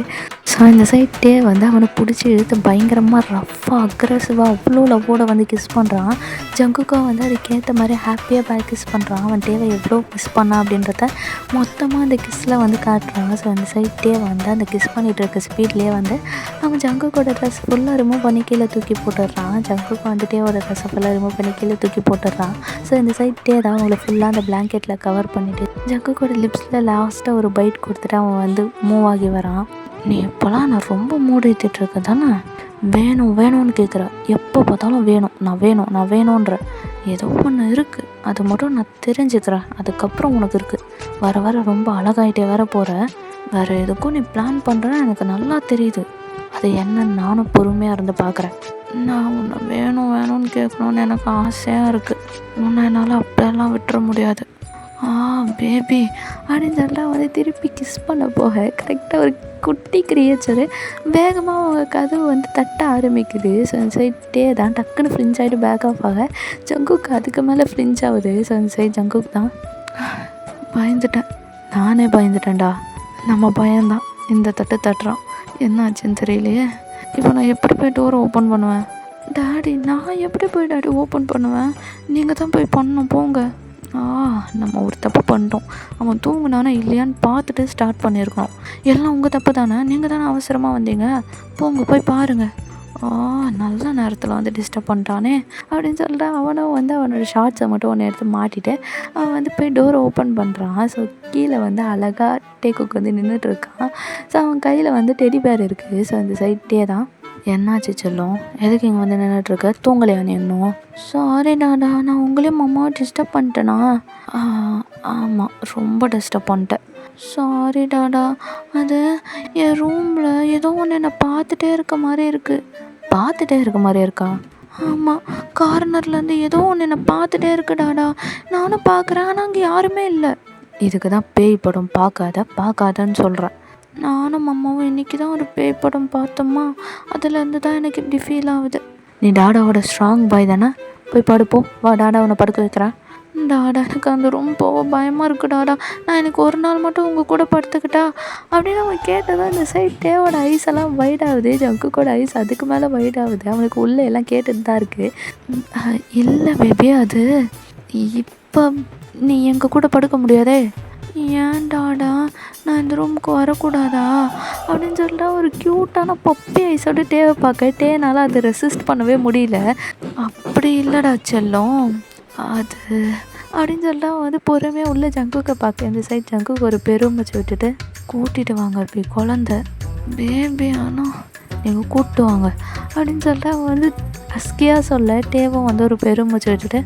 [SPEAKER 1] ஸோ இந்த சைட் டே வந்து அவனை பிடிச்சி இழுத்து பயங்கரமாக ரஃப்பாக அக்ரெசிவாக அவ்வளோ லவ்வோடு வந்து கிஸ் பண்ணுறான். ஜங்குக்கா வந்து அதுக்கேற்ற மாதிரி ஹாப்பியாக பேக் கிஸ் பண்ணுறான். அவன் டேவை எவ்வளோ கிஸ் பண்ணான் அப்படின்றத மொத்தமாக அந்த கிஸ்ஸில் வந்து காட்டுறான். ஸோ அந்த சைட் டே வந்து அந்த கிஸ் பண்ணிகிட்டு இருக்க ஸ்பீட்லேயே வந்து அவன் ஜங்குக்கோட ட்ரெஸ் ஃபுல்லாக ரிமூவ் பண்ணி கீழே தூக்கி போட்டுடுறான். ஜங்குக்கு வந்து டேவோட ட்ரெஸ்ஸை ஃபுல்லாக ரிமூவ் பண்ணி கீழே தூக்கி போட்டுடுறான். ஸோ இந்த சைட் டே தான் அவங்கள ஃபுல்லாக அந்த பிளாங்கெட்டில் கவர் பண்ணிவிட்டு ஜங்குக்கோட லிப்ஸில் லாஸ்ட்டாக ஒரு பைட் கொடுத்துட்டு அவன் வந்து மூவ் ஆகி வரான். நீ இப்போலாம் நான் ரொம்ப மூடிட்டுருக்க தானே, வேணும்னு கேட்குற. எப்போ பார்த்தாலும் நான் வேணுன்ற ஏதோ ஒன்று இருக்குது, அது மட்டும் நான் தெரிஞ்சுக்கிறேன். அதுக்கப்புறம் உனக்கு இருக்குது. வர வர ரொம்ப அழகாயிட்டே வர போகிற. வேறு எதுக்கும் நீ பிளான் பண்ணுறேன்னு எனக்கு நல்லா தெரியுது. அது என்னன்னு நானும் பொறுமையாக இருந்து பார்க்குறேன். நான் உன்னை வேணும்னு கேட்கணுன்னு எனக்கு ஆசையாக இருக்குது. உன்னை என்னால் அப்படியெல்லாம் விட்டுற முடியாது. பேபி அப்படின்னு சொல்லிட்டு வந்து திருப்பி கிஸ் பண்ண போக கரெக்டாக ஒரு குட்டி கிரியேச்சரு வேகமாக அவங்க கதவு வந்து தட்ட ஆரம்பிக்குது. ஸோ அந்த சைட்டே தான் டக்குன்னு ஃப்ரிஞ்ச் ஆகிட்டு பேக் ஆஃப் ஆக ஜங்குக்கு அதுக்கு மேலே ஃப்ரிஞ்ச் ஆகுது. ஸோ அந்த சைட் ஜங்குக்கு தான் நானே பயந்துட்டேன்டா. நம்ம பயம்தான் இந்த தட்டுறான். என்ன ஆச்சுன்னு தெரியலையே. இப்போ நான் எப்படி போய் டோரை ஓப்பன் பண்ணுவேன்? டாடி, நான் எப்படி போய் டாடி ஓப்பன் பண்ணுவேன்? நீங்கள் தான் போய் பண்ணணும், போங்க. நம்ம ஒரு தப்பு பண்ணிட்டோம். அவன் தூங்குனானா இல்லையான்னு பார்த்துட்டு ஸ்டார்ட் பண்ணியிருக்கோம். எல்லாம் உங்கள் தப்பு தானே, நீங்கள் தானே அவசரமாக வந்தீங்க. போங்க போய் பாருங்கள். நல்ல நேரத்தில் வந்து டிஸ்டர்ப் பண்ணிட்டானே அப்படின்னு சொல்லிட்டு அவனும் வந்து அவனோட ஷார்ட்ஸை மட்டும் ஒன்று எடுத்து மாட்டிட்டு அவன் வந்து போய் டோரை ஓப்பன் பண்ணுறான். ஸோ கீழே வந்து அழகாக டேக்குக்கு வந்து நின்றுட்டுருக்கான். ஸோ அவன் கையில் வந்து டெடி பேர் இருக்குது. ஸோ அந்த சைட்டே தான். என்னாச்சு செல்லும், எதுக்கு இங்கே வந்து நின்றுட்டுருக்க? தூங்கலையா நீ இன்னும்? சாரி டாடா, நான் உங்களையும் அம்மாவை டிஸ்டர்ப் பண்ணிட்டேனா? ஆமாம், ரொம்ப டிஸ்டர்ப் பண்ணிட்டேன். சாரி டாடா, அது என் ரூமில் ஏதோ ஒன்று என்னை பார்த்துட்டே இருக்க மாதிரி இருக்கா? ஆமாம், கார்னர்லேருந்து ஏதோ ஒன்று என்னை பார்த்துட்டே இருக்கு டாடா. நானும் பார்க்குறேன், ஆனால் அங்கே யாருமே இல்லை. இதுக்கு தான் பேய் படம் பார்க்காதன்னு சொல்கிறேன். நானும் அம்மாவும் இன்றைக்கி தான் ஒரு பேய் படம் பார்த்தோம்மா, அதுலேருந்து தான் எனக்கு இப்படி ஃபீல் ஆகுது. நீ டாடாவோட ஸ்ட்ராங் பாய் தானே, போய் படுப்போம். வா, டாடா உன்னை படுக்க வைக்கிறேன். டாடா, எனக்கு அந்த ரொம்ப பயமாக இருக்குது டாடா. நான் எனக்கு ஒரு நாள் மட்டும் உங்கள் கூட படுத்துக்கிட்டா அப்படின்னு அவன் கேட்டதான் இந்த சைட் டேவோட ஐஸ் எல்லாம் வைட் ஆகுது. ஜங்குக்கோட ஐஸ் அதுக்கு மேலே வைட் ஆகுது. அவனுக்கு உள்ளே எல்லாம் கேட்டுட்டு தான் இருக்குது. இல்லை பேபி, அது இப்போ நீ எங்கள் கூட படுக்க முடியாதே. ஏன் டாடா, நான் இந்த ரூமுக்கு வரக்கூடாதா அப்படின்னு சொல்லிட்டு ஒரு க்யூட்டான பப்பி ஐஸோட டேவை பார்க்க டேனால் அது ரெசிஸ்ட் பண்ணவே முடியல. அப்படி இல்லைடா செல்லம், அது அப்படின்னு சொல்லிட்டு வந்து பொறுமையாக உள்ள ஜங்குக்கை பார்க்க இந்த சைட் ஜங்குக்கு ஒரு பெருமைச்சு விட்டுட்டு கூட்டிகிட்டு வாங்க அப்படி குழந்த பேபி, ஆனால் நீங்கள் கூப்பிட்டு வாங்க அப்படின்னு சொல்லிட்டு அவன் வந்து அஸ்கியாக சொல்ல டேவும் வந்து ஒரு பெருமைச்சு விட்டுட்டு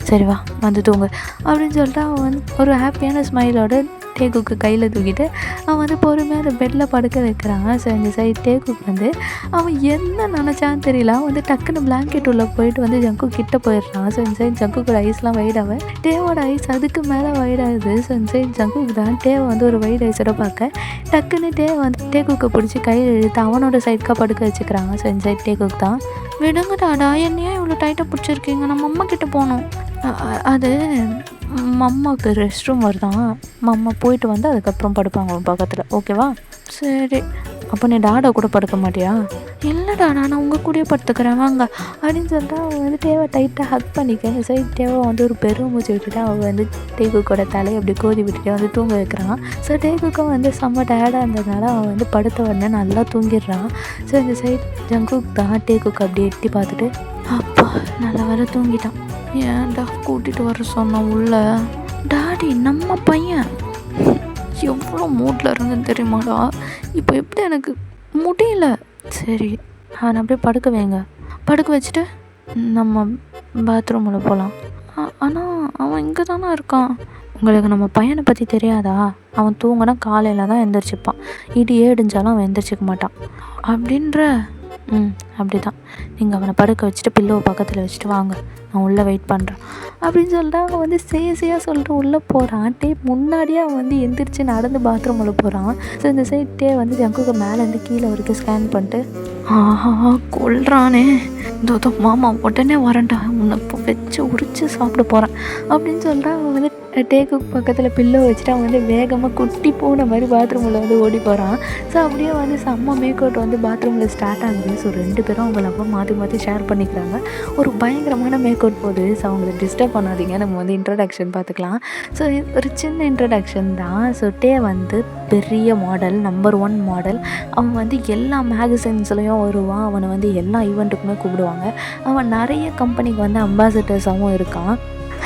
[SPEAKER 1] சரி வா வந்து தூங்க அப்படின்னு சொல்லிட்டு அவன் வந்து ஒரு ஹாப்பியான ஸ்மைலோட டேக்குக்கு கையில் தூக்கிட்டு அவன் வந்து பொறுமையாக அந்த பெட்டில் படுக்க வைக்கிறான். ஸோ இந்த சைட் டேக்குக்கு வந்து அவன் என்ன நினச்சான்னு தெரியல, அவன் வந்து டக்குன்னு பிளாங்கெட் உள்ளே போயிட்டு வந்து ஜங்கு கிட்ட போயிடுறான். ஸோ இந்த சைட் ஜங்குக்கோட ஐஸ்லாம் வைடாக, டேவோட ஐஸ் அதுக்கு மேலே வைடாகுது. ஸோ இந்த சைட் ஜங்குக்கு தான் டேவை வந்து ஒரு வைட் ஐஸோட பார்க்க டக்குன்னு டே வந்து டேக்குக்கு பிடிச்சி கையில் இழுத்து அவனோட சைடுக்காக படுக்க வச்சுக்கிறாங்க. ஸோ இந்த சைட் டேக்குக்கு தான், விடுங்கடாடா என்னையா இவ்வளோ டைட்டாக பிடிச்சிருக்கீங்க, நம்ம அம்மா கிட்டே போகணும். அது மம்மாவுக்கு ரெஸ்ட் ரூம் வருதான், மம்மா போயிட்டு வந்து அதுக்கப்புறம் படுப்பாங்க பக்கத்தில், ஓகேவா? சரி, அப்போ நீ டாடா கூட படுக்க மாட்டியா? இல்லைடா நான் உங்கள் கூடயே படுத்துக்கிறேன் வாங்க அப்படின்னு சொல்லிட்டு அவன் வந்து டேவை டைட்டாக ஹக் பண்ணிக்க. சரி டேவை வந்து ஒரு பெரும் மூச்சு விட்டுட்டு அவள் வந்து டேக்குக்கோட தலையை அப்படி கோதி விட்டுட்டு வந்து தூங்க வைக்கிறான். ஸோ டேக்குக்கும் வந்து செம்ம டயர்டாக இருந்ததுனால அவன் வந்து படுத்த உடனே நல்லா தூங்கிடுறான். ஸோ இந்த சைட் ஜங்குக் தான் டேக்குக்கு அப்படி எட்டி பார்த்துட்டு, அப்பா நல்லா வேலை தூங்கிட்டான், ஏன்டா கூட்டிகிட்டு வர சொன்னோம் உள்ள, டாடி நம்ம பையன் எவ்வளோ மூட்டில் இருந்தேன்னு தெரியுமாடா, இப்போ எப்படி எனக்கு முடியல. சரி அவனை அப்படியே படுக்க வைங்க, படுக்க வச்சுட்டு நம்ம பாத்ரூமில் போகலாம். ஆனால் அவன் இங்கே தானே இருக்கான். உங்களுக்கு நம்ம பையனை பற்றி தெரியாதா, அவன் தூங்கினா காலையில் தான் எந்திரிச்சிப்பான், இடியே இடிஞ்சாலும் அவன் எந்திரிச்சிக்க மாட்டான் அப்படின்ற. அப்படி தான், நீங்கள் அவனை படுக்க வச்சுட்டு பில்லோவை பக்கத்தில் வச்சுட்டு வாங்க, நான் உள்ளே வெயிட் பண்ணுறேன் அப்படின்னு சொல்லிட்டு அவன் வந்து சேசியாக சொல்லிட்டு உள்ளே போகிறான். முன்னாடியே அவன் வந்து எந்திரிச்சு நடந்து பாத்ரூமில் போகிறான். ஸோ இந்த சைட்டே வந்து ஜங்குக்கு மேலேருந்து கீழே வரைக்கும் ஸ்கேன் பண்ணிட்டு, ஆஹா கொல்றானே, இந்த மாமா உடனே வரேன்டா, உன்னை இப்போ வச்சு உரிச்சு சாப்பிட போகிறேன் அப்படின்னு சொல்லிட்டு அவன் வந்து டேக்குக்கு பக்கத்தில் பில்லோ வச்சுட்டு அவன் வந்து வேகமாக குட்டி போன மாதிரி பாத்ரூமில் வந்து ஓடி போகிறான். ஸோ அப்படியே வந்து செம்ம மேக் அவுட் வந்து பாத்ரூமில் ஸ்டார்ட் ஆகுது. ஸோ 2 பேரும் அவங்கள அப்போ மாற்றி ஷேர் பண்ணிக்கிறாங்க. ஒரு பயங்கரமான மேக் அவுட் போகுது. ஸோ அவங்களை டிஸ்டர்ப் பண்ணாதீங்க, நம்ம வந்து இன்ட்ரடக்ஷன் பார்த்துக்கலாம். ஸோ ஒரு சின்ன இன்ட்ரடக்ஷன் தான். ஸோ டே வந்து பெரிய மாடல், நம்பர் 1 மாடல். அவன் வந்து எல்லா மேகசின்ஸ்லேயும் வருவான், அவனை வந்து எல்லா ஈவெண்ட்டுக்குமே கூப்பிடுவாங்க. அவன் நிறைய கம்பெனிக்கு வந்து அம்பாசிடர்ஸாகவும் இருக்கான்.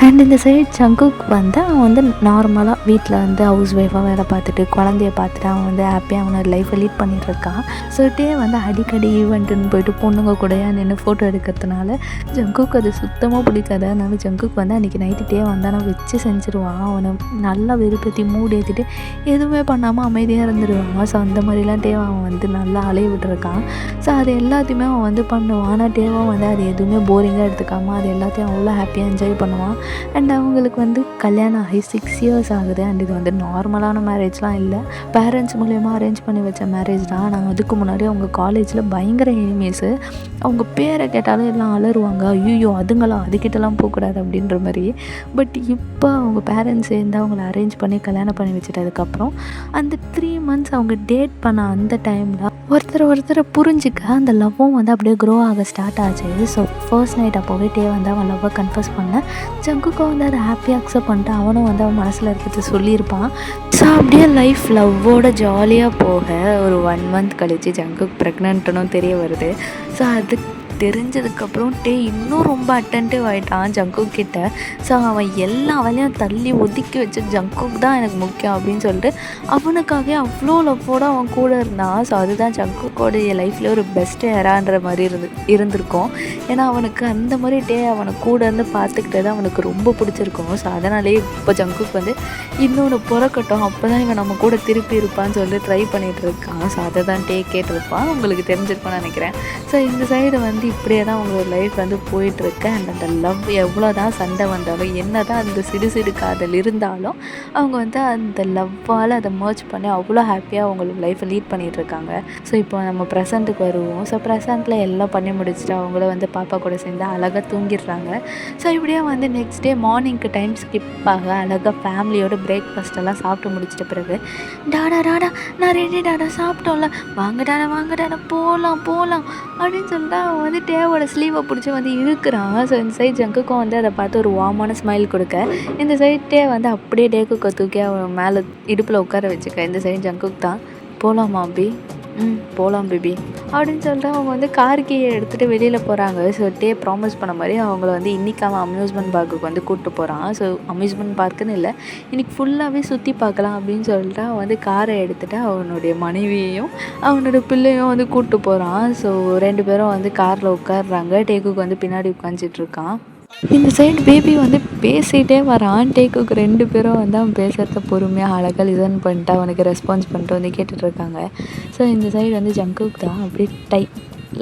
[SPEAKER 1] அண்ட் இந்த சைட் ஜங்குக் வந்து அவன் வந்து நார்மலாக வீட்டில் வந்து ஹவுஸ் ஒய்ஃபாக வேலை பார்த்துட்டு குழந்தைய பார்த்துட்டு அவன் வந்து ஹாப்பியாக அவனோட லைஃப்பை லீட் பண்ணிகிட்ருக்கான். ஸோ டே வந்து அடிக்கடி ஈவெண்ட்டுன்னு போயிட்டு பொண்ணுங்க கூடயா நின்று ஃபோட்டோ எடுக்கிறதுனால ஜங்குக்கு அது சுத்தமாக பிடிக்காது. அதனால ஜங்குக் வந்து அன்றைக்கி நைட்டு டே வந்தால் நான் வச்சு செஞ்சுருவான். அவனை நல்லா வெறுப்பேற்றி மூடி ஏற்றிட்டு எதுவுமே பண்ணாமல் அமைதியாக இருந்துடுவான். ஸோ அந்த மாதிரிலாம் டேவை அவன் வந்து நல்லா அலைய விட்டுருக்கான். ஸோ அது எல்லாத்தையுமே அவன் வந்து பண்ணுவான். ஆனால் டேவும் வந்து அது எதுவுமே போரிங்காக எடுத்துக்காமல் அது எல்லாத்தையும் அவ்வளோ ஹாப்பியாக என்ஜாய் பண்ணுவான். அண்ட் அவங்களுக்கு வந்து கல்யாணம் ஆகி 6 இயர்ஸ் ஆகுது. அண்ட் இது வந்து நார்மலான மேரேஜ்லாம் இல்லை, பேரண்ட்ஸ் மூலயமா அரேஞ்ச் பண்ணி வச்ச மேரேஜ் தான். நாங்கள் அதுக்கு முன்னாடி அவங்க காலேஜில் பயங்கர எனிமீஸு, அவங்க பேரை கேட்டாலும் எல்லாம் அலறுவாங்க, ஐயோ அதுங்களா அதுக்கிட்டலாம் போகக்கூடாது அப்படின்ற மாதிரி. பட் இப்போ அவங்க பேரண்ட்ஸ் சேர்ந்து அவங்கள அரேஞ்ச் பண்ணி கல்யாணம் பண்ணி வச்சுட்டதுக்கப்புறம் அந்த 3 months அவங்க டேட் பண்ண அந்த டைமில் ஒருத்தரை புரிஞ்சிக்க அந்த லவ்வும் வந்து அப்படியே க்ரோ ஆக ஸ்டார்ட் ஆச்சு. ஸோ ஃபர்ஸ்ட் நைட் அப்போவே டே வந்து அவன் லவ்வை கன்ஃபஸ் பண்ண ஜங்குக்கும் வந்து அதை ஹாப்பியாக அக்செப்ட் பண்ணிட்டு அவனும் வந்து அவன் மனசில் இருக்கிறது சொல்லியிருப்பான். ஸோ அப்படியே லைஃப் லவ்வோட ஜாலியாக போக ஒரு 1 month கழித்து ஜங்குக்கு ப்ரெக்னென்ட்டுன்னு தெரிய வருது. ஸோ அது தெரிஞ்சதுக்கப்புறம் டே இன்னும் ரொம்ப அட்டென்டிவ் ஆகிட்டான் ஜங்குக் கிட்ட. ஸோ அவன் எல்லா வேலையும் தள்ளி ஒதுக்கி வச்சு ஜங்குக் தான் எனக்கு முக்கியம் அப்படின்னு சொல்லிட்டு அவனுக்காகவே அவ்வளோ லவ்வோடு அவன் கூட இருந்தான். ஸோ அதுதான் ஜங்குக்கோட என் லைஃப்லேயே ஒரு பெஸ்ட் ஏரான்ற மாதிரி இருந்திருக்கும். ஏன்னா அவனுக்கு அந்த மாதிரி டே அவனை கூட இருந்து பார்த்துக்கிட்டது அவனுக்கு ரொம்ப பிடிச்சிருக்கும். ஸோ அதனாலே இப்போ ஜங்குக் வந்து இன்னொன்று பிறக்கட்டும், அப்போ தான் இவன் நம்ம கூட திருப்பி இருப்பான்னு சொல்லிட்டு ட்ரை பண்ணிகிட்டு இருக்கான். ஸோ அதை தான் டே கேட்டிருப்பான், உங்களுக்கு தெரிஞ்சிருப்பான்னு நினைக்கிறேன். ஸோ இந்த சைடு வந்து இப்படியே தான் அவங்களோட லைஃப் வந்து போயிட்டுருக்கு. அண்ட் அந்த லவ் எவ்வளோ தான் சண்டை வந்தாலும் என்ன தான் அந்த சிடு காதல் இருந்தாலும் அவங்க வந்து அந்த லவ்வால் அதை மர்ச் பண்ணி அவ்வளோ ஹாப்பியாக அவங்களோட லைஃப்பை லீட் பண்ணிகிட்ருக்காங்க. ஸோ இப்போ நம்ம ப்ரெசண்ட்டுக்கு வருவோம். ஸோ ப்ரெசண்ட்டில் எல்லாம் பண்ணி முடிச்சுட்டு அவங்கள வந்து பாப்பா கூட சேர்ந்து அழகாக தூங்கிடுறாங்க. ஸோ இப்படியே வந்து நெக்ஸ்ட் டே மார்னிங்க்கு டைம் ஸ்கிப் ஆக அழகாக ஃபேமிலியோட பிரேக்ஃபாஸ்ட்டெல்லாம் சாப்பிட்டு முடிச்சிட்ட பிறகு டாடா நான் ரெடி டாடா சாப்பிட்டோம்ல, வாங்க டாடா போகலாம் அப்படின்னு சொல்லிட்டு அவன் வந்து டேவோட ஸ்லீவை பிடிச்சி வந்து இழுக்கிறான். ஸோ இந்த சைட் ஜங்குக்கும் வந்து அதை பார்த்து ஒரு வார்மான ஸ்மைல் கொடுக்க, இந்த சைட் டே வந்து அப்படியே டேக்குக்கு தூக்கி அவன் மேலே இடுப்பில் உட்கார வச்சுக்க. இந்த சைட் ஜங்குக் தான், போகலாமா அபி? போகலாம் பேபி அப்படின்னு சொல்லிட்டு அவங்க வந்து கார் கீயை எடுத்துகிட்டு வெளியில் போகிறாங்க. ஸோ டே ப்ராமிஸ் பண்ண மாதிரி அவங்கள வந்து இன்றைக்கி அவன் அம்யூஸ்மெண்ட் பார்க்குக்கு வந்து கூப்பிட்டு போகிறான். ஸோ அம்யூஸ்மெண்ட் பார்க்குன்னு இல்லை, இன்றைக்கி ஃபுல்லாகவே சுற்றி பார்க்கலாம் அப்படின்னு சொல்லிட்டு அவன் வந்து காரை எடுத்துகிட்டு அவனுடைய மனைவியையும் அவனோட பிள்ளையும் வந்து கூப்பிட்டு போகிறான். ஸோ 2 பேரும் வந்து காரில் உட்காடுறாங்க. டேக்குக்கு வந்து பின்னாடி உட்காந்துட்ருக்கான். இந்த சைடு பேபி வந்து பேசிகிட்டே வரான். டேக்குக்கு 2 பேரும் வந்து அவன் பேசுகிறத பொறுமையாக அழகாக லிசன் பண்ணிட்டு அவனுக்கு ரெஸ்பான்ஸ் பண்ணிட்டு வந்து கேட்டுட்ருக்காங்க. ஸோ இந்த சைடு வந்து ஜங்குக் தான் அப்படியே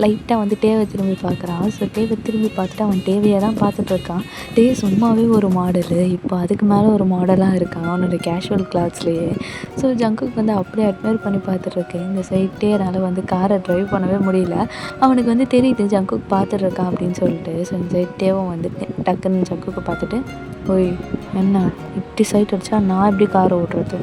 [SPEAKER 1] லைட்டாக வந்து டேவை திரும்பி பார்க்குறான். ஸோ டேவை திரும்பி பார்த்துட்டு அவன் டேவையை தான் பார்த்துட்ருக்கான். டே சும்மாவே ஒரு மாடலு, இப்போ அதுக்கு மேலே ஒரு மாடலாக இருக்கான் அவனோட கேஷுவல் கிளாத்ஸ்லேயே. ஸோ ஜங்குக்கு வந்து அப்படியே அட்மையர் பண்ணி பார்த்துட்ருக்கேன். இந்த சைட் டேனால் வந்து காரை ட்ரைவ் பண்ணவே முடியல. அவனுக்கு வந்து தெரியுது ஜங்குக்கு பார்த்துட்ருக்கான் அப்படின்னு சொல்லிட்டு. ஸோ இந்த சைட் டேவும் வந்து டக்குன்னு ஜங்குக்கு பார்த்துட்டு, ஓய் என்ன இப்படி சைட் அடித்தா நான் எப்படி காரை ஓட்டுறது?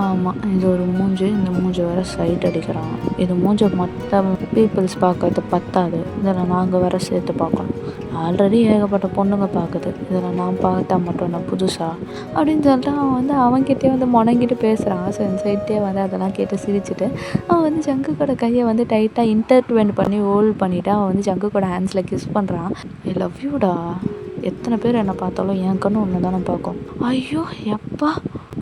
[SPEAKER 1] ஆமாம், இது ஒரு மூஞ்சி, இந்த மூஞ்சி வேறு சைட் அடிக்கிறான். இது மூஞ்சை மற்ற பீப்புள்ஸ் பார்க்கறது பத்தாது, இதில் நாங்கள் வேறு சேர்த்து பார்க்கணும். ஆல்ரெடி ஏகப்பட்ட பொண்ணுங்க பார்க்குது, இதில் நான் பார்த்தா மட்டும் நான் புதுசா அப்படின்னு சொல்லிட்டு அவன் வந்து அவன்கிட்டே வந்து முடங்கிட்டு பேசுகிறான். ஸோ இந்த சைட்டே வந்து அதெல்லாம் கேட்டு சிரிச்சுட்டு அவன் வந்து ஜங்குக்கோட கையை வந்து டைட்டாக இன்டர்ட்வெண்ட் பண்ணி ஹோல்ட் பண்ணிவிட்டு அவன் வந்து ஜங்குக்கோட ஹேண்ட்ஸில் கிஸ் பண்ணுறான். ஐ லவ் யூடா, எத்தனை பேர் என்னை பார்த்தாலும் என் கண்ணு ஒன்று தானே பார்க்கும். ஐயோ எப்பா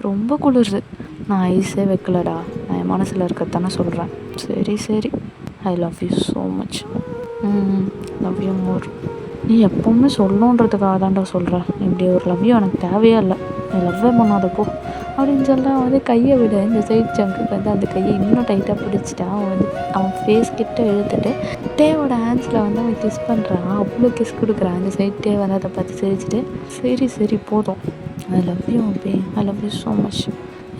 [SPEAKER 1] ரொம்ப குளிருது. நான் ஐஸே வைக்கலடா, நான் என் மனசில் இருக்கிறது தானே சொல்கிறேன். சரி ஐ love you so much. Love you more. நீ எப்போவுமே சொல்லணுன்றதுக்காக தான்டா சொல்கிறேன். இப்படி ஒரு லவ் யூ எனக்கு தேவையே இல்லை, நீ லவ்வே பண்ணாதப்போ அப்படின்னு சொல்லிட்டு அவன் வந்து கையை விட இந்த சைட் ஜங்குக்கு வந்து அந்த கையை இன்னும் டைட்டாக பிடிச்சிட்டா. அவன் வந்து அவன் ஃபேஸ் கிட்ட இழுத்துட்டு டேவோட ஹேண்ட்ஸில் வந்து அவன் கிஸ் பண்ணுறான். அவ்வளோ கிஸ் கொடுக்குறான். அந்த சைட் டே வந்து அதை பார்த்து சிரிச்சுட்டு சரி போதும், ஐ லவ் யூ அப்பே, ஐ லவ் யூ ஸோ மச்.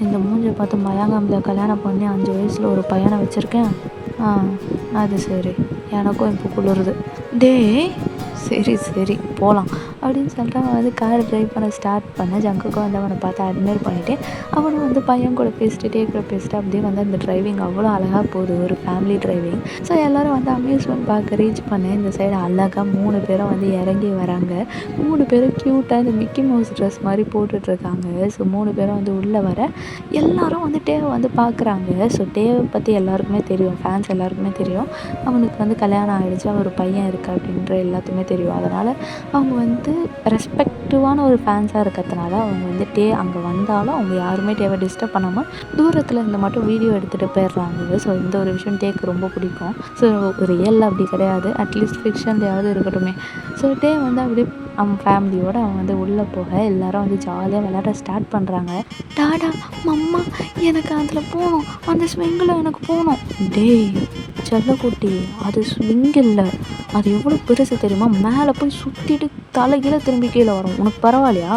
[SPEAKER 1] இந்த மூஞ்சை பார்த்து மயாங்காமில் கல்யாணம் பண்ணி 5 வயசில் ஒரு பையனை வச்சுருக்கேன். அது சரி, எனக்கும் இப்போ குளிருது. சரி போகலாம் அப்படின்னு சொல்லிட்டு அவன் வந்து கார் ட்ரைவ் பண்ண ஸ்டார்ட் பண்ண. ஜங்குக்கும் வந்து அவனை பார்த்து அட்மையர் பண்ணிவிட்டு அவனும் வந்து பையன் கூட பேசிட்டு அப்படியே வந்து அந்த டிரைவிங் அவ்வளோ அழகாக போகுது, ஒரு ஃபேமிலி டிரைவிங். ஸோ எல்லோரும் வந்து அம்யூஸ்மெண்ட் பார்க்க ரீச் பண்ணேன். இந்த சைடு அழகாக 3 பேரும் வந்து இறங்கி வராங்க. 3 பேரும் க்யூட்டாக இந்த மிக்கி மவுஸ் ட்ரெஸ் மாதிரி போட்டுட்ருக்காங்க. ஸோ 3 பேரும் வந்து உள்ளே வர எல்லோரும் வந்து டேவை வந்து பார்க்குறாங்க. ஸோ டேவை பற்றி எல்லாருக்குமே தெரியும், ஃபேன்ஸ் எல்லாருக்குமே தெரியும். அவனுக்கு வந்து கல்யாணம் ஆகிடுச்சு, ஒரு பையன் இருக்குது அப்படின்ற எல்லாத்துக்குமே தெரியும். அதனால் அவங்க வந்து ரெஸ்பெக்டிவான ஒரு ஃபேன்ஸாக இருக்கிறதுனால அவங்க வந்து அங்கே வந்தாலும் அவங்க யாருமே டேவை டிஸ்டர்ப் பண்ணாமல் தூரத்தில் இருந்து மட்டும் வீடியோ எடுத்துகிட்டு போயிடுறாங்க. ஸோ இந்த ஒரு விஷயம் டேக்கு ரொம்ப பிடிக்கும். ஸோ ரியல் அப்படி கிடையாது, அட்லீஸ்ட் ஃபிக்ஷன்லையாவது இருக்கட்டுமே. ஸோ டே வந்து அப்படியே அவன் ஃபேமிலியோடு அவன் வந்து உள்ளே போக எல்லோரும் வந்து ஜாலியாக விளையாட ஸ்டார்ட் பண்ணுறாங்க. டாடா மம்மா எனக்கு அதில் போகணும், அந்த ஸ்விங்கில் எனக்கு போகணும். செல்லக்குட்டி, அது ஸ்விங் இல்லை, அது எவ்வளோ பெருசு தெரியுமா, மேலே போய் சுற்றிட்டு தலைகீழே திரும்பி கீழே வரும். உனக்கு பரவாயில்லையா?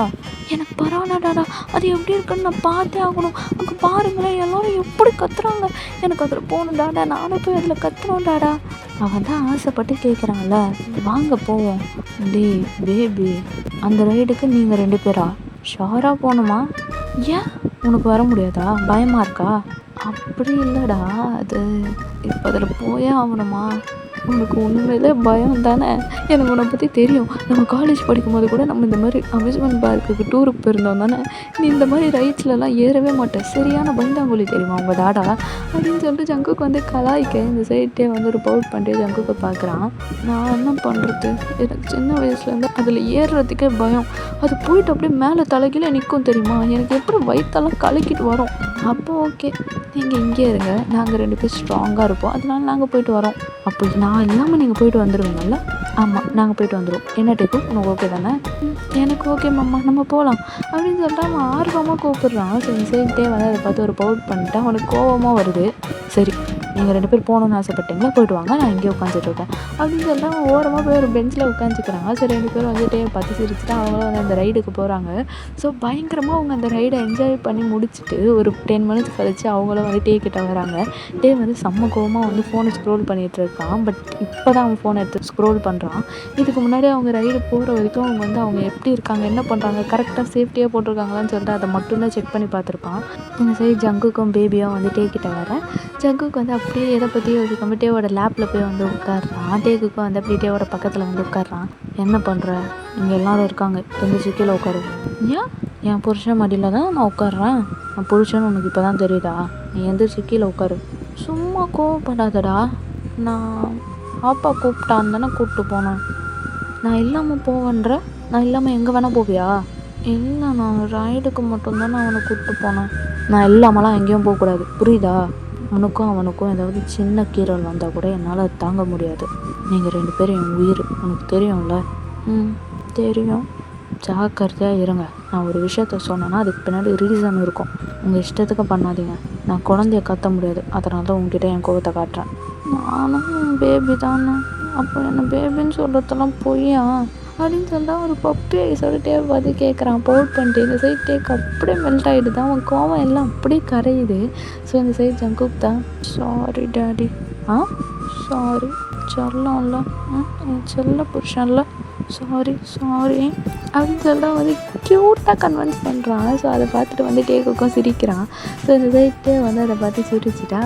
[SPEAKER 1] எனக்கு பரவாயில்லடாடா, அது எப்படி இருக்குன்னு நான் பார்த்தே ஆகணும். அங்கே பாருங்களேன் எல்லோரும் எப்படி கத்துறாங்க, எனக்கு அதில் போகணும் டாடா, நானும் போய் அதில் கத்துறோம் டாடா. அவன் தான் ஆசைப்பட்டு கேட்குறான்ல, வாங்க போவோம். பேபி, அந்த ரைடுக்கு நீங்கள் 2 பேரா ஷாராக போகணுமா? ஏன் உனக்கு வர முடியாதா, பயமாக இருக்கா? அப்படி இல்லைடா, அது இப்போ அதில் போயே ஆகணுமா? உனக்கு உண்மையிலே பயம் தானே? எனக்கு உன்னை பற்றி தெரியும். நம்ம காலேஜ் படிக்கும்போது கூட நம்ம இந்த மாதிரி அம்யூஸ்மெண்ட் பார்க்குக்கு டூருக்கு போயிருந்தோம் தானே. நீ இந்த மாதிரி ரைட்ஸ்லலாம் ஏறவே மாட்டேன், சரியான பயந்தாங்குழி தெரியுமா உங்கள் டாடா அப்படின்னு சொல்லிட்டு ஜங்குக்கு வந்து கலாய்க்க இந்த சைட்டே வந்து ஒரு பவுட் பண்ணிட்டு ஜங்குக்கு பார்க்குறான். நான் என்ன பண்ணுறது, எனக்கு சின்ன வயசுலேருந்து அதில் ஏறுறதுக்கே பயம். அது போயிட்டு அப்படியே மேலே தலைகீழே நிற்கும் தெரியுமா, எனக்கு எப்படி வயிற்றெல்லாம் கலக்கிட்டு வரும். அப்போ ஓகே, நீங்கள் இங்கே இருங்க, நாங்கள் 2 பேர் ஸ்ட்ராங்காக இருப்போம், அதனால நாங்கள் போயிட்டு வரோம். அப்போ நான் இல்லாமல் நீங்கள் போயிட்டு வந்துடுவீங்கல்ல? ஆமாம், நாங்கள் போயிட்டு வந்துடுவோம். என்ன டேக்கும் உனக்கு ஓகே தானே? எனக்கு ஓகே மாமா, நம்ம போகலாம் அப்படின்னு சொல்லிட்டு அவன் ஆர்வமாக கூப்பிட்றான். சரிட்டே வந்து அதை பார்த்து ஒரு பவுட் பண்ணிட்டு அவனுக்கு கோவமாக வருது. சரி, நீங்கள் 2 பேர் போகணுன்னு ஆசைப்பட்டீங்களா, போயிட்டு வாங்க, நான் இங்கே உட்காந்துட்ருக்கேன் அப்படின்னு சொல்லிட்டு அவன் ஓரமாக போய் ஒரு பெஞ்சில் உட்காந்துக்கிறாங்க. சரி 2 பேரும் வந்து டேவை பார்த்து சிரிச்சுட்டு அவங்களும் வந்து அந்த ரைடுக்கு போகிறாங்க. ஸோ பயங்கரமாக அவங்க அந்த ரைடை என்ஜாய் பண்ணி முடிச்சுட்டு ஒரு 10 மினிட்ஸ் கழிச்சு அவங்களும் வந்து டே கிட்ட வராங்க. டே வந்து செம்ம கோவமாக வந்து ஃபோனை ஸ்க்ரோல் பண்ணிகிட்டு இருக்கான். பட் இப்போ தான் அவன் ஃபோனை எடுத்து ஸ்க்ரோல் பண்ணுறான். இதுக்கு முன்னாடி அவங்க ரைடு போகிற வரைக்கும் அவங்க வந்து அவங்க எப்படி இருக்காங்க, என்ன பண்ணுறாங்க, கரெக்டாக சேஃப்டியாக போட்டிருக்காங்களான்னு சொல்லிட்டு அதை மட்டும்தான் செக் பண்ணி பார்த்துருப்பான். இந்த சைடு ஜங்குக்கும் பேபியும் வந்து டே கிட்ட வர ஜங்குக்கு வந்து அப்படியே எதை பற்றியும் யோசிக்காம டேவோட லேப்பில் போய் வந்து உட்காடுறான். டேக்குக்கும் வந்து அப்படியே டேவோட பக்கத்தில் வந்து உட்காடுறான். என்ன பண்ணுற, இங்கே எல்லோரும் இருக்காங்க, எந்திரிச்சு கீழே உட்காரு. ஏன் என் புருஷன் மடியில் தான் நான் உட்காடுறேன், நான் புருஷன் உனக்கு இப்போ தான் தெரியுதா, நீ எந்திரிச்சு கீழே உட்காரு. சும்மா கோவப்படாதடா, நான் பாப்பா கூப்பிட்டான்னு தானே கூப்பிட்டு போனேன், நான் இல்லாமல் போவேன்ற, நான் இல்லாமல் எங்கே வேணால் போவியா? இல்லை, நான் ரைடுக்கு மட்டும்தான் நான் அவனை கூப்பிட்டு போனேன், நான் இல்லாமலாம் எங்கேயும் போகக்கூடாது, புரியுதா? உனக்கும் அவனுக்கும் ஏதாவது சின்ன கீரல் வந்தால் கூட என்னால் தாங்க முடியாது. நீங்கள் 2 பேரும் என் உயிர், உனக்கு தெரியும்ல. தெரியும், ஜாக்கிரதையாக இருங்க. நான் ஒரு விஷயத்த சொன்னேன்னா அதுக்கு பின்னாடி ரீசன் இருக்கும். உங்கள் இஷ்டத்துக்கு பண்ணாதீங்க. நான் குழந்தைய கத்த முடியாது, அதனால தான் உங்ககிட்ட என் கோவத்தை காட்டுறேன். நானும் பேபி தானே, அப்போ என்ன பேபின்னு சொல்கிறதெல்லாம் பொய்யா அப்படின்னு சொல்லிட்டு ஒரு பப்பி ஐஸோட டேப் பார்த்து கேட்குறான். பவுட் பண்ணிட்டு இந்த சைட் டேக் அப்படியே மெல்ட் ஆகிடுது. அவன் கோவம் எல்லாம் அப்படியே கரையுது. ஸோ இந்த சைட் ஜங்குக் தான், சாரி டேடி. சாரி செல்லம்ல, என் செல்ல புருஷன்ல, சாரி அப்படின்னு சொல்லிட்டு க்யூட்டாக கன்வின்ஸ் பண்ணுறான். ஸோ அதை பார்த்துட்டு டேக்குக்கும் சிரிக்கிறான். ஸோ இந்த சைட்டே அதை பார்த்து சிரிச்சிட்டா